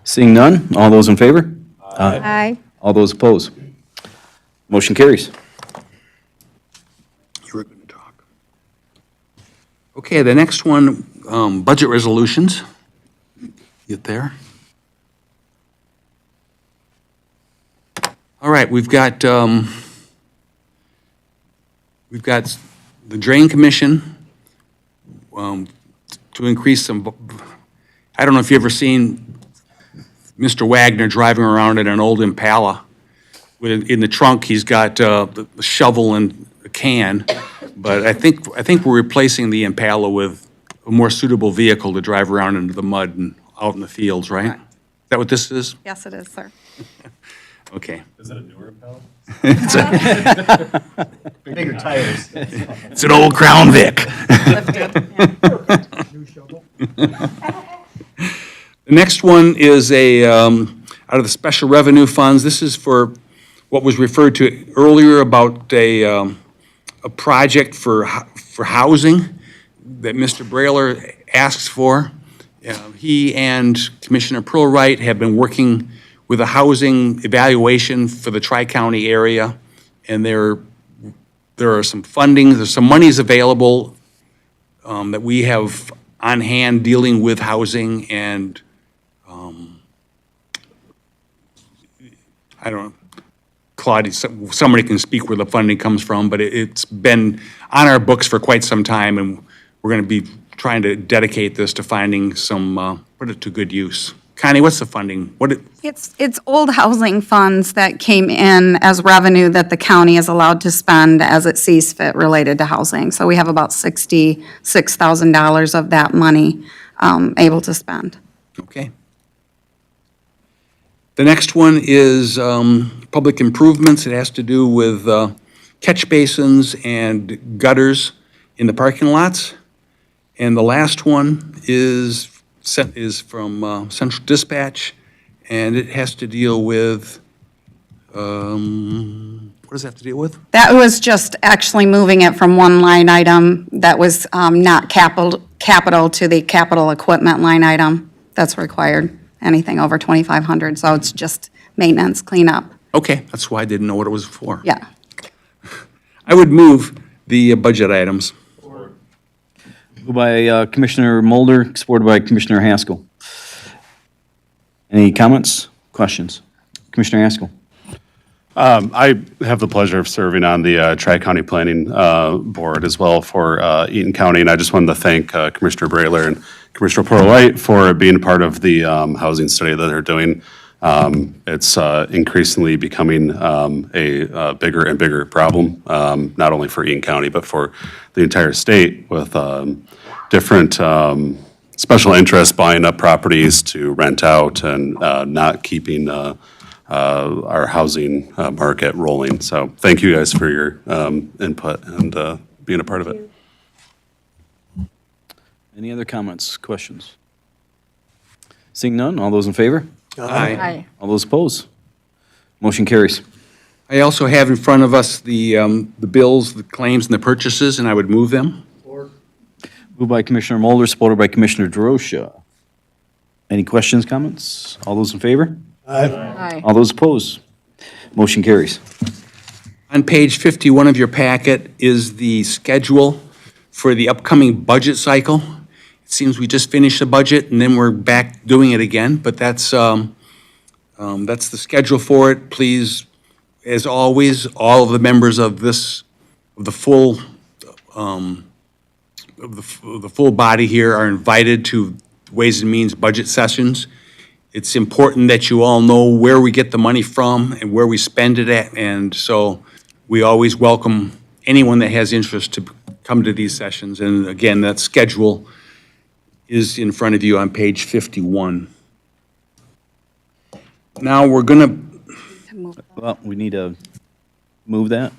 Seeing none, all those in favor? Aye. All those opposed? Motion carries. You were going to talk. Okay, the next one, budget resolutions. Get there. All right, we've got the Drain Commission to increase some, I don't know if you've ever seen Mr. Wagner driving around in an old Impala. In the trunk, he's got the shovel and a can, but I think we're replacing the Impala with a more suitable vehicle to drive around into the mud and out in the fields, right? Is that what this is? Yes, it is, sir. Okay. is it a newer Impala? Bigger tires. It's an old Crown Vic. The next one is out of the special revenue funds. This is for what was referred to earlier about a project for housing that Mr. Brayler asks for. He and Commissioner Pearlwright have been working with a housing evaluation for the Tri-County area, and there are some funding, there's some monies available that we have on hand dealing with housing, and I don't know, Claudia, somebody can speak where the funding comes from, but it's been on our books for quite some time, and we're going to be trying to dedicate this to finding some, put it to good use. Connie, what's the funding? It's old housing funds that came in as revenue that the county is allowed to spend as it sees fit related to housing. So we have about $66,000 of that money able to spend. Okay. The next one is public improvements. It has to do with catch basins and gutters in the parking lots. And the last one is from Central Dispatch, and it has to deal with, what does it have to deal with? That was just actually moving it from one line item that was not capital to the capital equipment line item that's required, anything over 2,500, so it's just maintenance, cleanup. Okay, that's why I didn't know what it was for. Yeah. I would move the budget items. Moved by Commissioner Mulder, supported by Commissioner Haskell. Any comments, questions? Commissioner Haskell. I have the pleasure of serving on the Tri-County Planning Board as well for Eaton County, and I just wanted to thank Commissioner Brayler and Commissioner Pearlwright for being part of the housing study that they're doing. It's increasingly becoming a bigger and bigger problem, not only for Eaton County, but for the entire state, with different special interests buying up properties to rent out and not keeping our housing market rolling. So thank you guys for your input and being a part of it. Any other comments, questions? Seeing none, all those in favor? Aye. All those opposed? Motion carries. I also have in front of us the bills, the claims, and the purchases, and I would move them. Moved by Commissioner Mulder, supported by Commissioner DeRosa. Any questions, comments? All those in favor? Aye. All those opposed? Motion carries. On page 51 of your packet is the schedule for the upcoming budget cycle. It seems we just finished the budget and then we're back doing it again, but that's the schedule for it. Please, as always, all of the members of the full body here are invited to Ways and Means budget sessions. It's important that you all know where we get the money from and where we spend it at, and so we always welcome anyone that has interest to come to these sessions. And again, that schedule is in front of you on page 51. Now, we're going to, Well, we need to move that?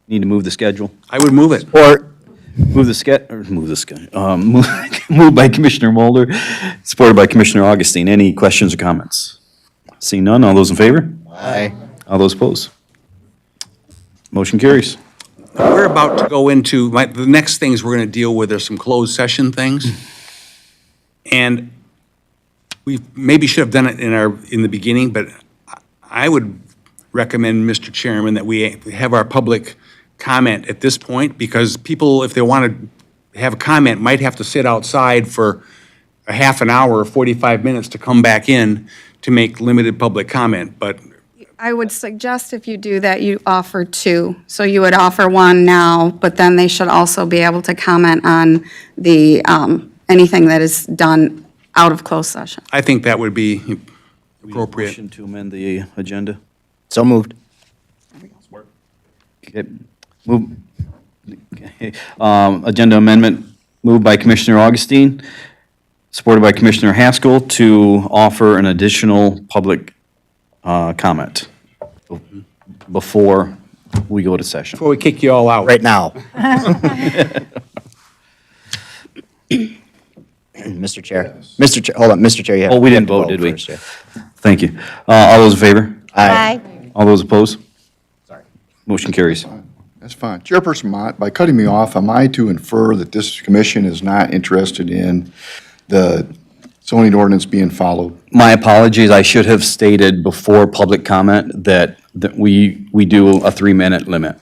Need to move the schedule? I would move it. Or move the schedule, moved by Commissioner Mulder, supported by Commissioner Augustine. Any questions or comments? Seeing none, all those in favor? Aye. All those opposed? Motion carries. We're about to go into, the next things we're going to deal with are some closed session things. And we maybe should have done it in the beginning, but I would recommend, Mr. Chairman, that we have our public comment at this point, because people, if they want to have a comment, might have to sit outside for a half an hour or 45 minutes to come back in to make limited public comment. But I would suggest if you do that, you offer two. So you would offer one now, but then they should also be able to comment on the, anything that is done out of closed session. I think that would be appropriate. Motion to amend the agenda. So moved. Okay, move, okay. Agenda amendment moved by Commissioner Augustine, supported by Commissioner Haskell to offer an additional public comment before we go to session. Before we kick you all out. Right now. Mr. Chair. Mr. Chair, hold on, Mr. Chair, you have. Oh, we you didn't have to vote, did we? first, yeah. Thank you. All those in favor? Aye. All those opposed? Sorry. Motion carries. That's fine. Chairperson Mott, by cutting me off, am I to infer that this commission is not interested in the zoning ordinance being followed? My apologies, I should have stated before public comment that we do a 3-minute limit.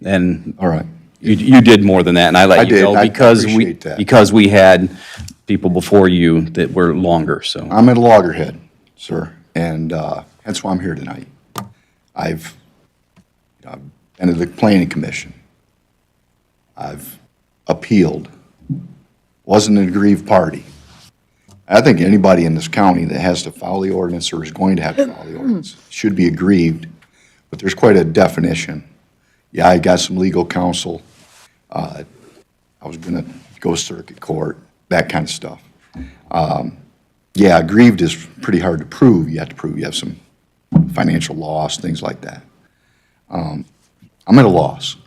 And All right. you did more than that, and I I let you did. go I because appreciate that. because we had people before you that were longer, so. I'm at loggerhead, sir, and that's why I'm here tonight. I've been to the planning commission. I've appealed. Wasn't an aggrieved party. I think anybody in this county that has to follow the ordinance or is going to have to follow the ordinance should be aggrieved, but there's quite a definition. Yeah, I got some legal counsel. I was gonna go circuit court, that kind of stuff. Yeah, aggrieved is pretty hard to prove. You have to prove you have some financial loss, things like that. I'm at a loss.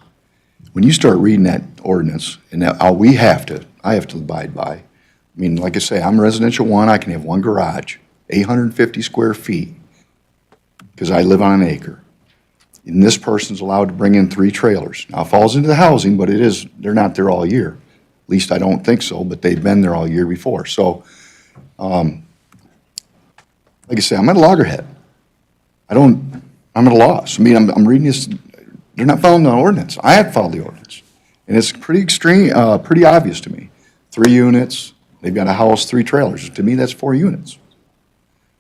When you start reading that ordinance, and that, I have to abide by. I mean, like I say, I'm residential 1, I can have 1 garage, 850 square feet, because I live on an acre. And this person's allowed to bring in 3 trailers. Now, it falls into the housing, but they're not there all year. At least I don't think so, but they've been there all year before. So, like I say, I'm at a loggerhead. I'm at a loss. I mean, I'm reading this, they're not following the ordinance. I have to follow the ordinance. And it's pretty extreme, pretty obvious to me. 3 units, they've got a house, 3 trailers. To me, that's 4 units.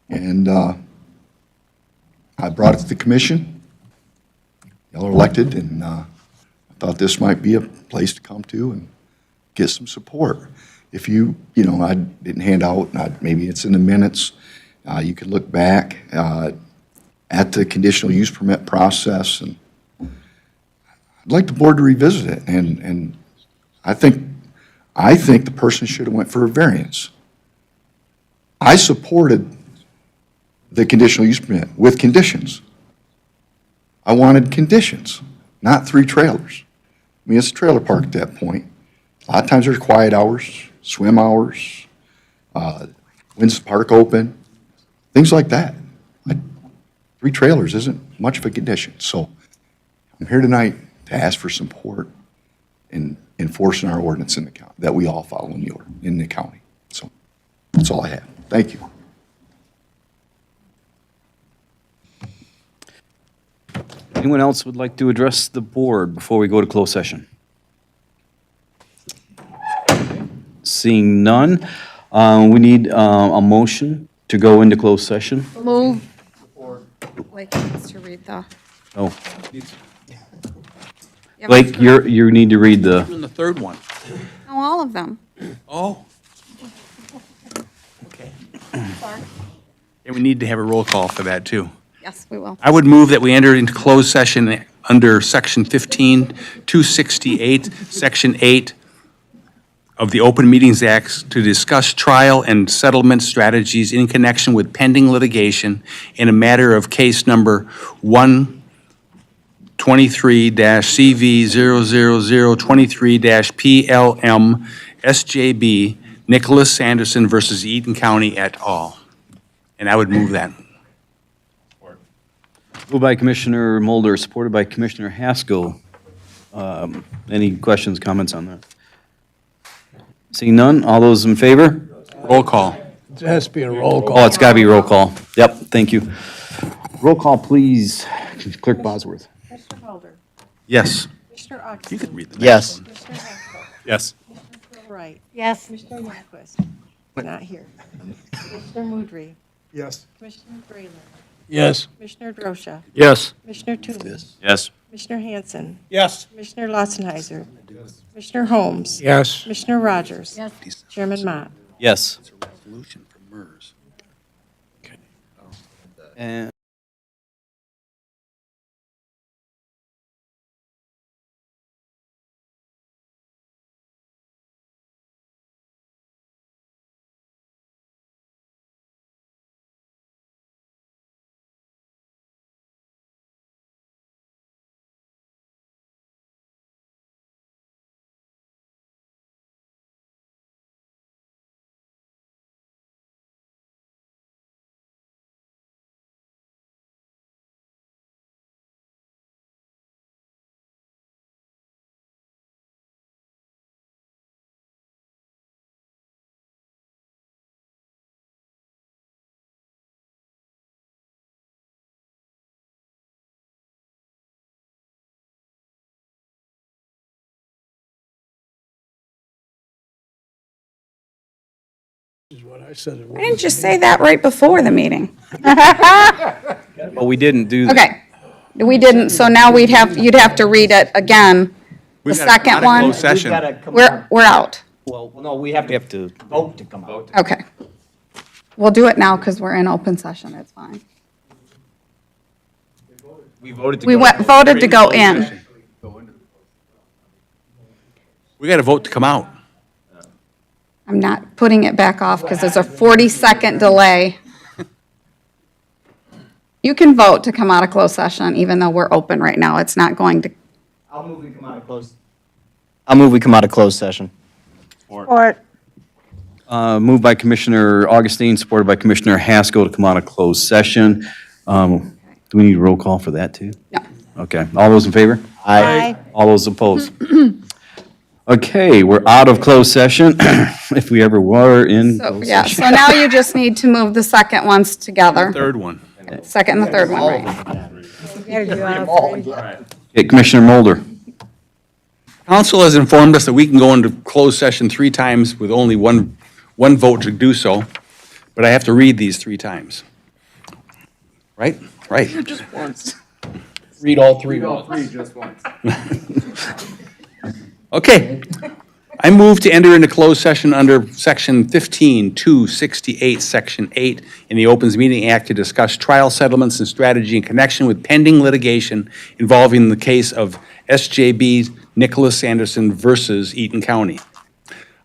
And I brought it to the commission. Y'all are elected, and I thought this might be a place to come to and get some support. If I didn't hand out, maybe it's in the minutes, you could look back at the conditional use permit process, and I'd like the board to revisit it, and I think the person should have went for a variance. I supported the conditional use permit with conditions. I wanted conditions, not 3 trailers. I mean, it's a trailer park at that point. A lot of times there's quiet hours, swim hours, when's the park open, things like that. 3 trailers isn't much of a condition. So I'm here tonight to ask for support in enforcing our ordinance in the county, that we all follow in the county. So that's all I have. Thank you. Anyone else would like to address the board before we go to closed session? Seeing none, we need a motion to go into closed session. Move. Blake needs to read the. Oh. Blake, you need to read the, And the third one. No, all of them. Oh. And we need to have a roll call for that, too. Yes, we will. I would move that we enter into closed session under Section 15-268, Section 8 of the Open Meetings Act to discuss trial and settlement strategies in connection with pending litigation in a matter of case number 123-CV00023-PLM SJB Nicholas Sanderson versus Eaton County et al. And I would move that. Moved by Commissioner Mulder, supported by Commissioner Haskell. Any questions, comments on that? Seeing none, all those in favor? Roll call. It has to be a roll call. Oh, it's got to be roll call. Yep, thank you. Roll call, please. Clerk Bosworth. Mr. Mulder? Yes. Mr. Oxley? You could read the next Yes. one. Mr. Haskell? Yes. Mr. Wright? Yes. Mr. Youngquist? Not here. Commissioner Mudry? Yes. Commissioner Brayler? Yes. Commissioner Drosha? Yes. Commissioner Toomey? Yes. Commissioner Hanson? Yes. Commissioner Lotzenheiser? Commissioner Holmes? Yes. Commissioner Rogers? Chairman Mott? Yes. Resolution for MERS. And Is what I said. I didn't just say that right before the meeting. Well, we didn't do that. Okay, we didn't, so now you'd have to read it again. The We've got to second come out of one, closed session. we're out. Well, no, we have to vote to come out. Okay. We'll do it now because we're in open session, it's fine. We voted to We voted to go in. We got to vote to come out. I'm not putting it back off because there's a 40-second delay. You can vote to come out of closed session even though we're open right now. It's not going to, I'll move we come out of closed. I'll move we come out of closed session. Support. Moved by Commissioner Augustine, supported by Commissioner Haskell to come out of closed session. Do we need a roll call for that, too? No. Okay, all those in favor? Aye. All those opposed? Okay, we're out of closed session, if we ever were in so, closed yeah, session. so now you just need to move the second ones together. Third one. Second and the third one, right? Gotta do all three. Okay, Commissioner Mulder. Council has informed us that we can go into closed session 3 times with only one vote to do so, but I have to read these 3 times. Right? Right. Just once. Read all three. just once. Okay. I move to enter into closed session under Section 15-268, Section 8 in the Opens Meeting Act to discuss trial settlements and strategy in connection with pending litigation involving the case of SJB Nicholas Sanderson versus Eaton County.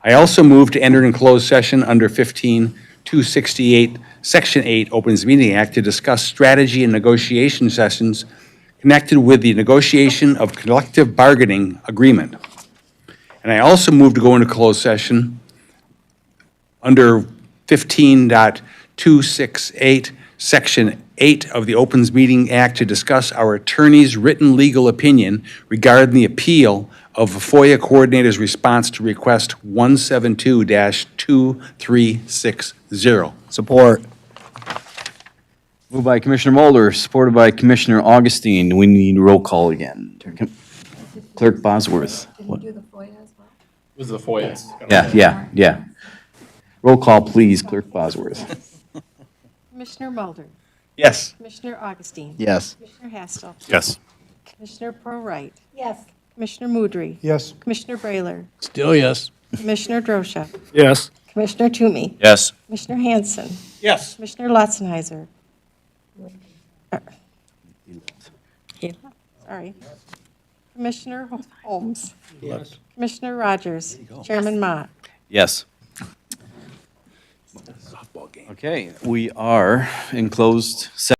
I also move to enter in closed session under 15-268, Section 8 Opens Meeting Act to discuss strategy and negotiation sessions connected with the negotiation of collective bargaining agreement. And I also move to go into closed session under 15.268, Section 8 of the Opens Meeting Act to discuss our attorney's written legal opinion regarding the appeal of a FOIA coordinator's response to request 172-2360. Support. Moved by Commissioner Mulder, supported by Commissioner Augustine. We need roll call again. Clerk Bosworth. Was the FOIA? Yeah. Roll call, please, Clerk Bosworth. Commissioner Mulder? Yes. Commissioner Augustine? Yes. Commissioner Haskell? Yes. Commissioner Pro-Wright? Yes. Commissioner Mudry? Yes. Commissioner Brayler? Still yes. Commissioner Drosha? Yes. Commissioner Toomey? Yes. Commissioner Hanson? Yes. Commissioner Latzenheiser. Sorry. Commissioner Holmes. Yes. Commissioner Rogers. Chairman Mott. Yes. Okay, we are in closed session.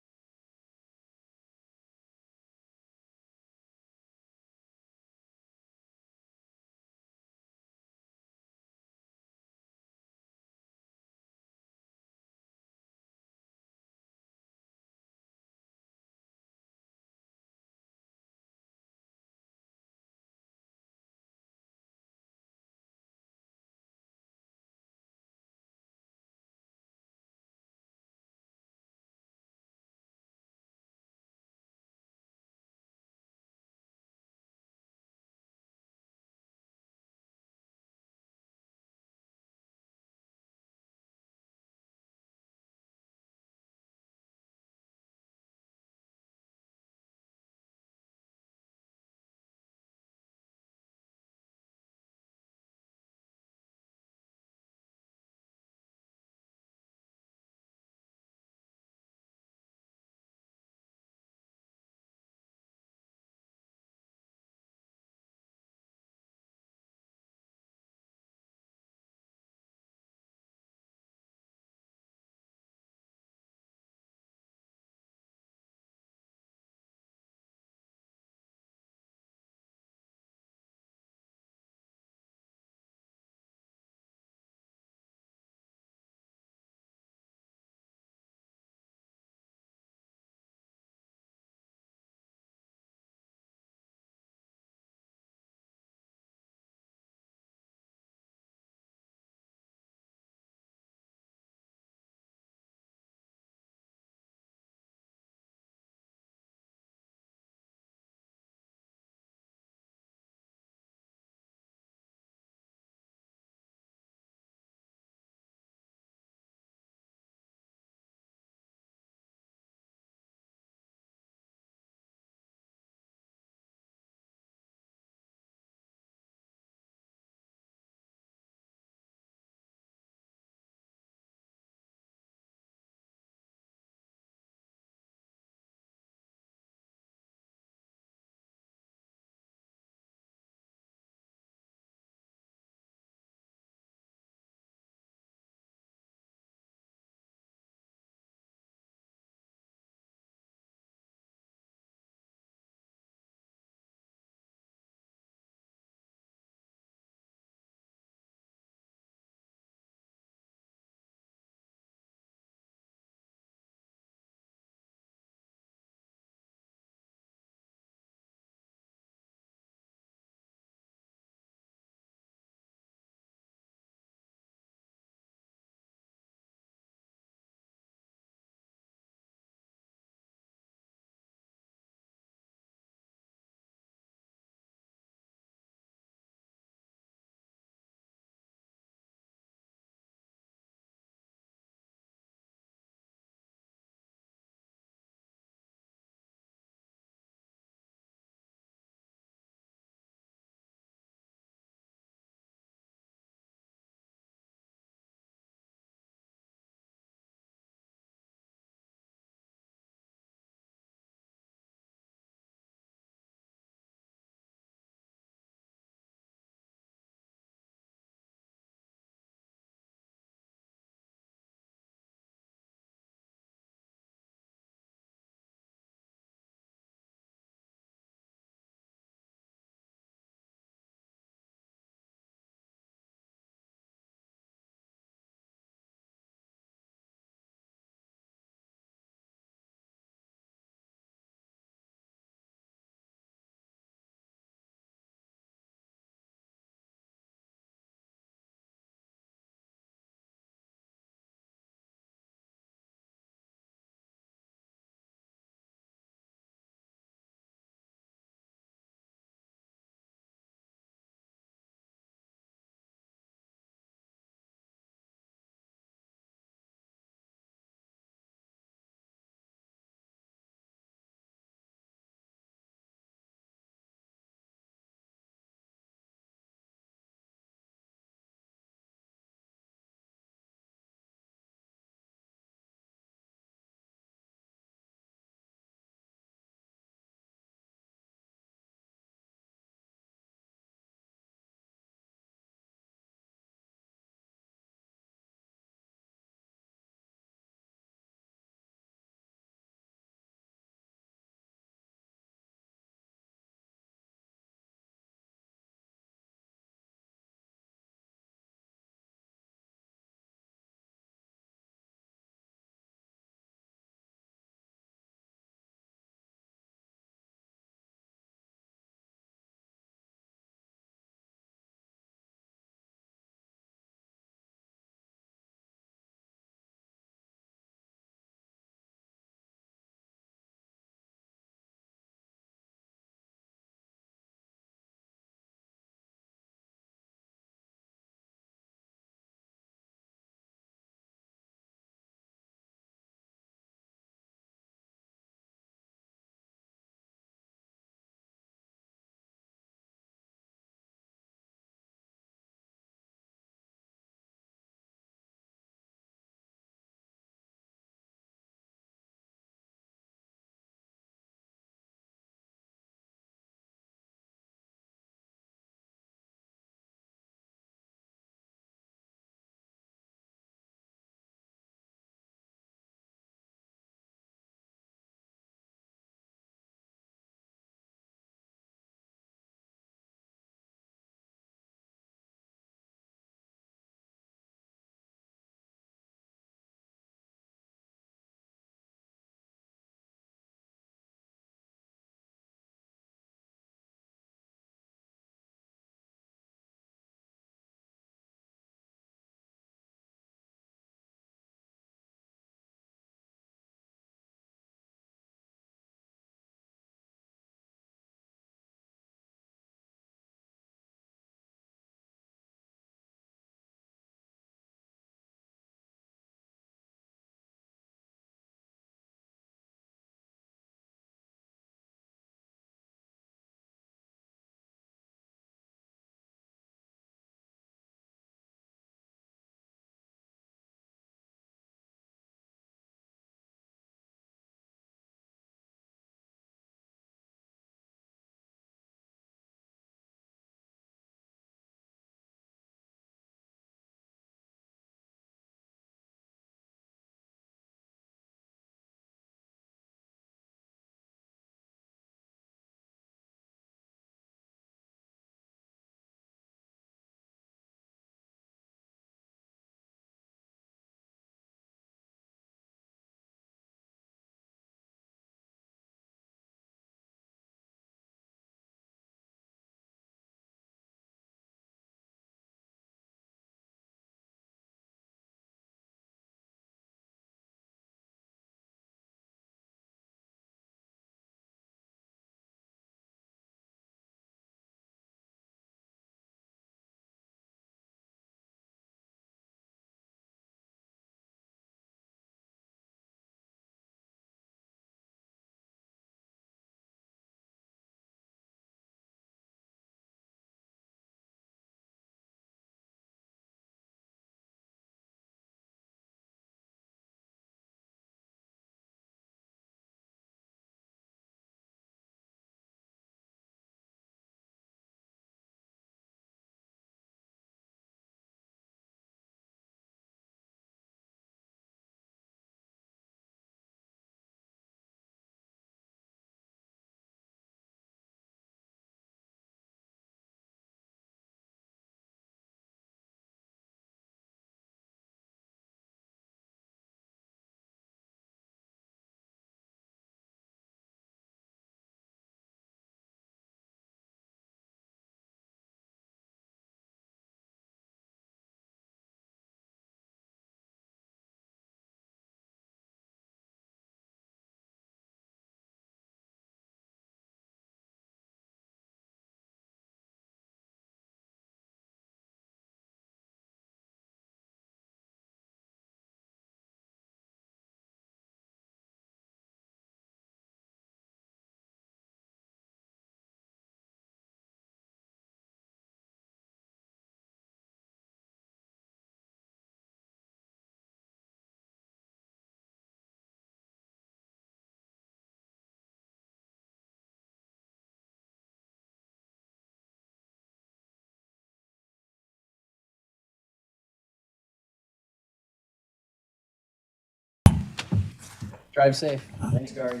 Drive safe. Thanks, Gary.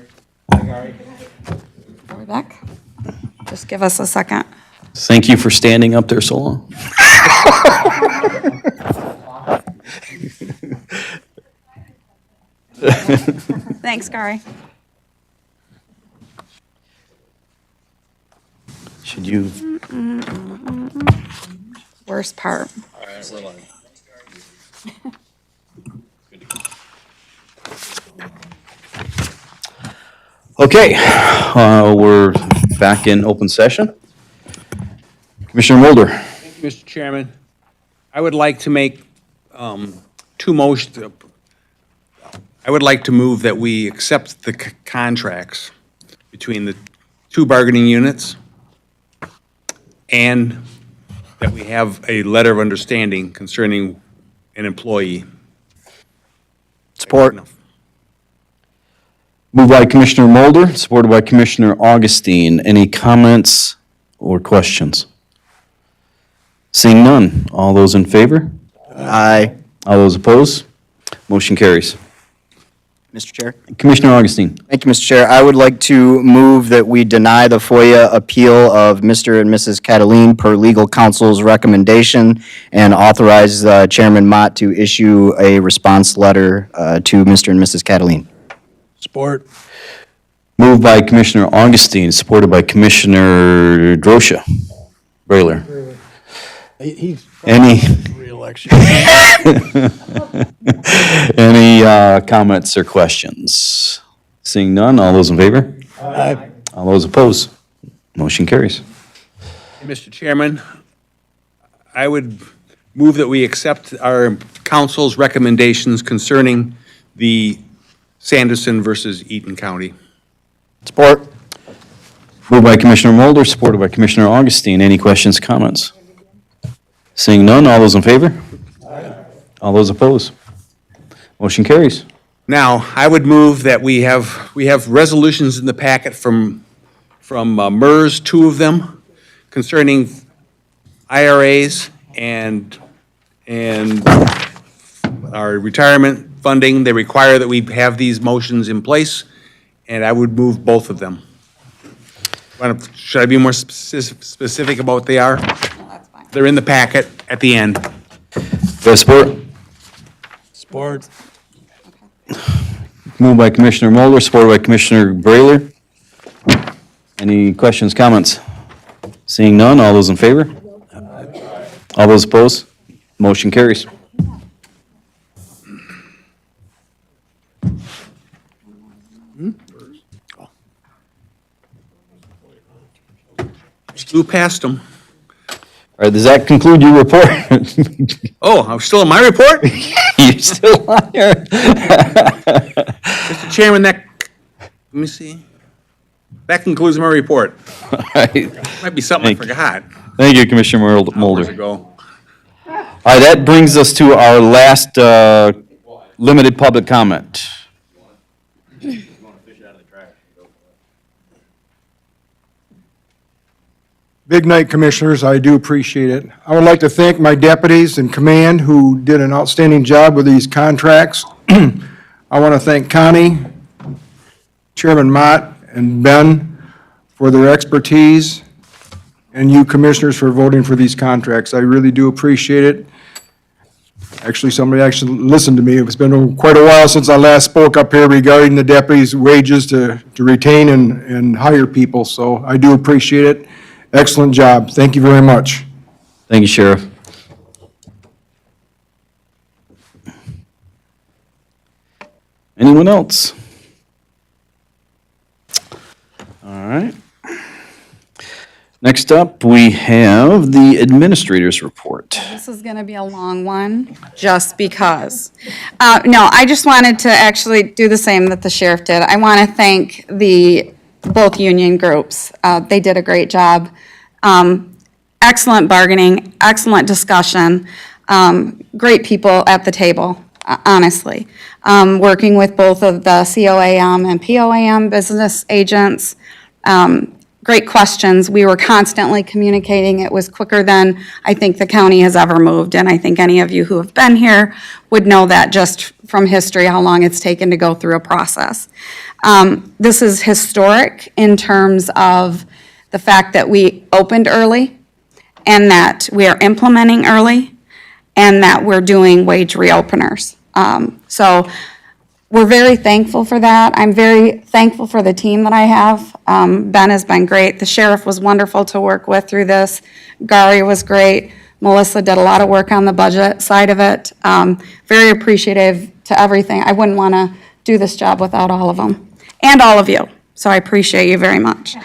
Beck, just give us a second. Thank you for standing up there so long. Thanks, Gary. Should you? Worst part. Okay, we're back in open session. Commissioner Mulder. Thank you, Mr. Chairman. I would like to make two motions. I would like to move that we accept the contracts between the two bargaining units and that we have a letter of understanding concerning an employee. Support. Moved by Commissioner Mulder, supported by Commissioner Augustine. Any comments or questions? Seeing none, all those in favor? Aye. All those opposed? Motion carries. Mr. Chair? Commissioner Augustine. Thank you, Mr. Chair. I would like to move that we deny the FOIA appeal of Mr. and Mrs. Cataline per legal counsel's recommendation and authorize Chairman Mott to issue a response letter to Mr. and Mrs. Cataline. Support. Moved by Commissioner Augustine, supported by Commissioner Drosha. Brayler. He's Any, re-election. any comments or questions? Seeing none, all those in favor? Aye. All those opposed? Motion carries. Mr. Chairman, I would move that we accept our council's recommendations concerning the Sanderson versus Eaton County. Support. Moved by Commissioner Mulder, supported by Commissioner Augustine. Any questions, comments? Seeing none, all those in favor? All those opposed? Motion carries. Now, I would move that we have resolutions in the packet from MERS, two of them, concerning IRAs and our retirement funding. They require that we have these motions in place, and I would move both of them. Should I be more specific about what they are? They're in the packet at the end. Do I support? Support. Moved by Commissioner Mulder, supported by Commissioner Brayler. Any questions, comments? Seeing none, all those in favor? All those opposed? Motion carries. Blew past them. All right, does that conclude your report? Oh, I'm still in my report? You're still on here? Mr. Chairman, let me see. That concludes my report. All right. Might be something I forgot. Thank you, Commissioner Hours Mulder. ago. All right, that brings us to our last limited public comment. Big night, Commissioners. I do appreciate it. I would like to thank my deputies in command who did an outstanding job with these contracts. I want to thank Connie, Chairman Mott, and Ben for their expertise, and you, Commissioners, for voting for these contracts. I really do appreciate it. Actually, somebody actually listened to me. It's been quite a while since I last spoke up here regarding the deputies' wages to retain and hire people, so I do appreciate it. Excellent job. Thank you very much. Thank you, Sheriff. Anyone else? All right. Next up, we have the administrator's report. This is going to be a long one, just because. No, I just wanted to actually do the same that the sheriff did. I want to thank both union groups. They did a great job. Excellent bargaining, excellent discussion, great people at the table, honestly. Working with both of the COAM and POAM business agents. great questions. We were constantly communicating. It was quicker than I think the county has ever moved, and I think any of you who have been here would know that just from history, how long it's taken to go through a process. This is historic in terms of the fact that we opened early, and that we are implementing early, and that we're doing wage reopeners. So we're very thankful for that. I'm very thankful for the team that I have. Ben has been great. The sheriff was wonderful to work with through this. Gary was great. Melissa did a lot of work on the budget side of it. Very appreciative to everything. I wouldn't want to do this job without all of them, and all of you. So I appreciate you very much.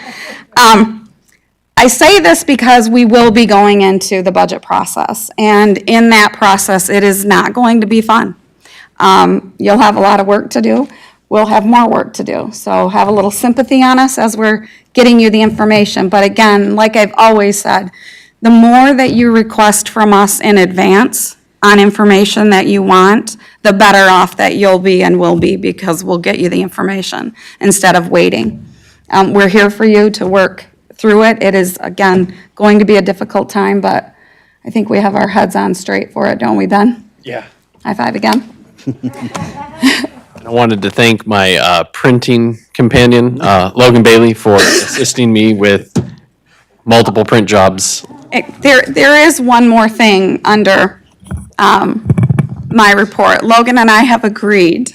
I say this because we will be going into the budget process, and in that process, it is not going to be fun. You'll have a lot of work to do. We'll have more work to do. So have a little sympathy on us as we're getting you the information. But again, like I've always said, the more that you request from us in advance on information that you want, the better off that you'll be and will be, because we'll get you the information instead of waiting. We're here for you to work through it. It is, again, going to be a difficult time, but I think we have our heads on straight for it, don't we, Ben? Yeah. High five again. I wanted to thank my printing companion, Logan Bailey, for assisting me with multiple print jobs. There is one more thing under my report. Logan and I have agreed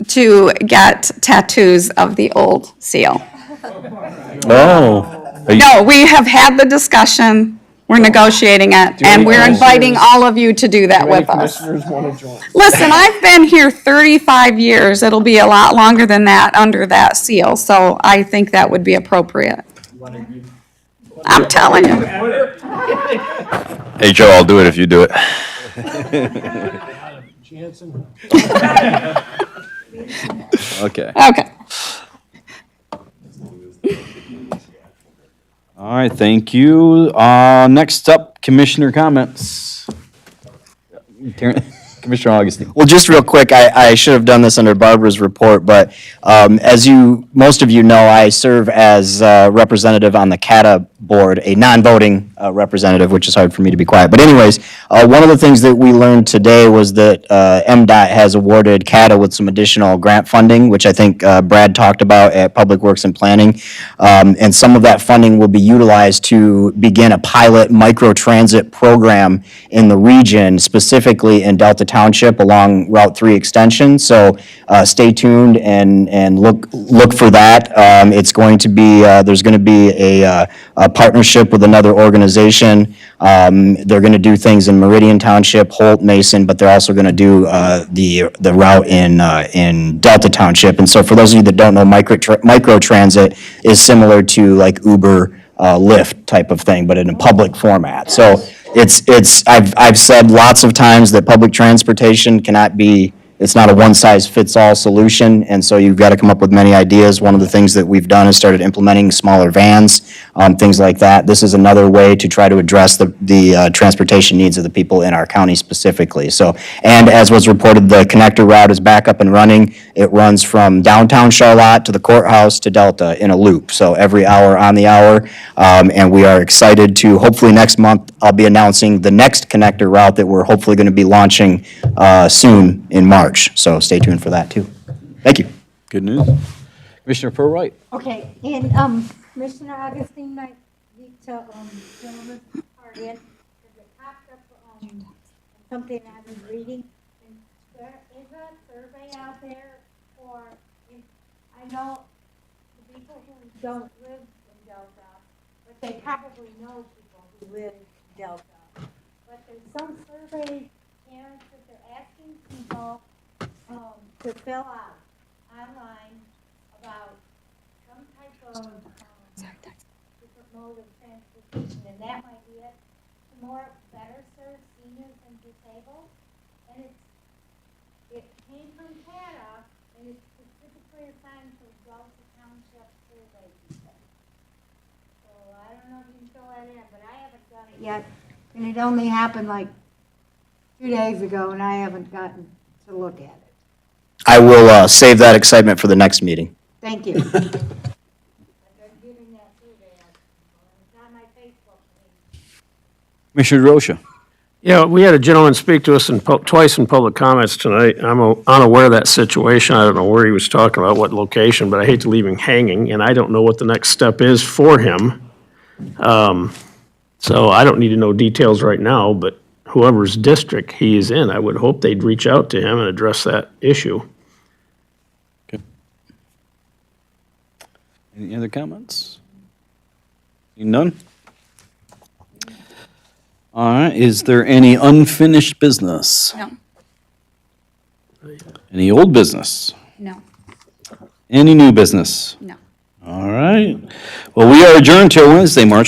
to get tattoos of the old seal. Oh. No, we have had the discussion, we're negotiating it, and we're inviting all of you to do that with us. want to join? Listen, I've been here 35 years, it'll be a lot longer than that under that seal, so I think that would be appropriate. I'm telling you. Hey, Joe, I'll do it if you do it. Okay. Okay. All right, thank you. Next up, commissioner comments. Commissioner Augustine. Well, just real quick, I should have done this under Barbara's report, but as most of you know, I serve as representative on the CATA board, a non-voting representative, which is hard for me to be quiet. But anyways, one of the things that we learned today was that MDOT has awarded CATA with some additional grant funding, which I think Brad talked about at Public Works and Planning. And some of that funding will be utilized to begin a pilot microtransit program in the region, specifically in Delta Township along Route 3 extension. So stay tuned and look for that. It's going to be, there's going to be a partnership with another organization. They're going to do things in Meridian Township, Holt, Mason, but they're also going to do the route in Delta Township. And so for those of you that don't know, microtransit is similar to like Uber, Lyft type of thing, but in a public format. So I've said lots of times that public transportation cannot be, it's not a one-size-fits-all solution, and so you've got to come up with many ideas. One of the things that we've done is started implementing smaller vans, things like that. This is another way to try to address the transportation needs of the people in our county specifically. So, and as was reported, the connector route is back up and running. It runs from downtown Charlotte to the courthouse to Delta in a loop, so every hour on the hour. And we are excited to, hopefully next month, I'll be announcing the next connector route that we're hopefully going to be launching soon in March. So stay tuned for that too. Thank you. Good news. Commissioner Purwright. Okay, and Commissioner Augustine might need to gentleman's part in, because it popped up something I was reading. And there is a survey out there for, I know the people who don't live in Delta, but they probably know people who live in Delta. But there's some survey parents that they're asking people to fill out online about some type of different mode of transportation, and that might be it, to better serve seniors and disabled. And it came from CATA, and it's specifically assigned to Delta Township survey people. So I don't know if you can fill that in, but I haven't done it yet, and it only happened like 2 days ago, and I haven't gotten to look at it. I will save that excitement for the next meeting. Thank you. I've been giving that Commissioner DeRosa. Yeah, we had a gentleman speak to us twice in public comments tonight. I'm unaware of that situation. I don't know where he was talking about, what location, but I hate to leave him hanging, and I don't know what the next step is for him. So I don't need to know details right now, but whoever's district he is in, I would hope they'd reach out to him and address that issue. Any other comments? None? All right, is there any unfinished business? No. Any old business? No. Any new business? No. All right. Well, we are adjourned till Wednesday, March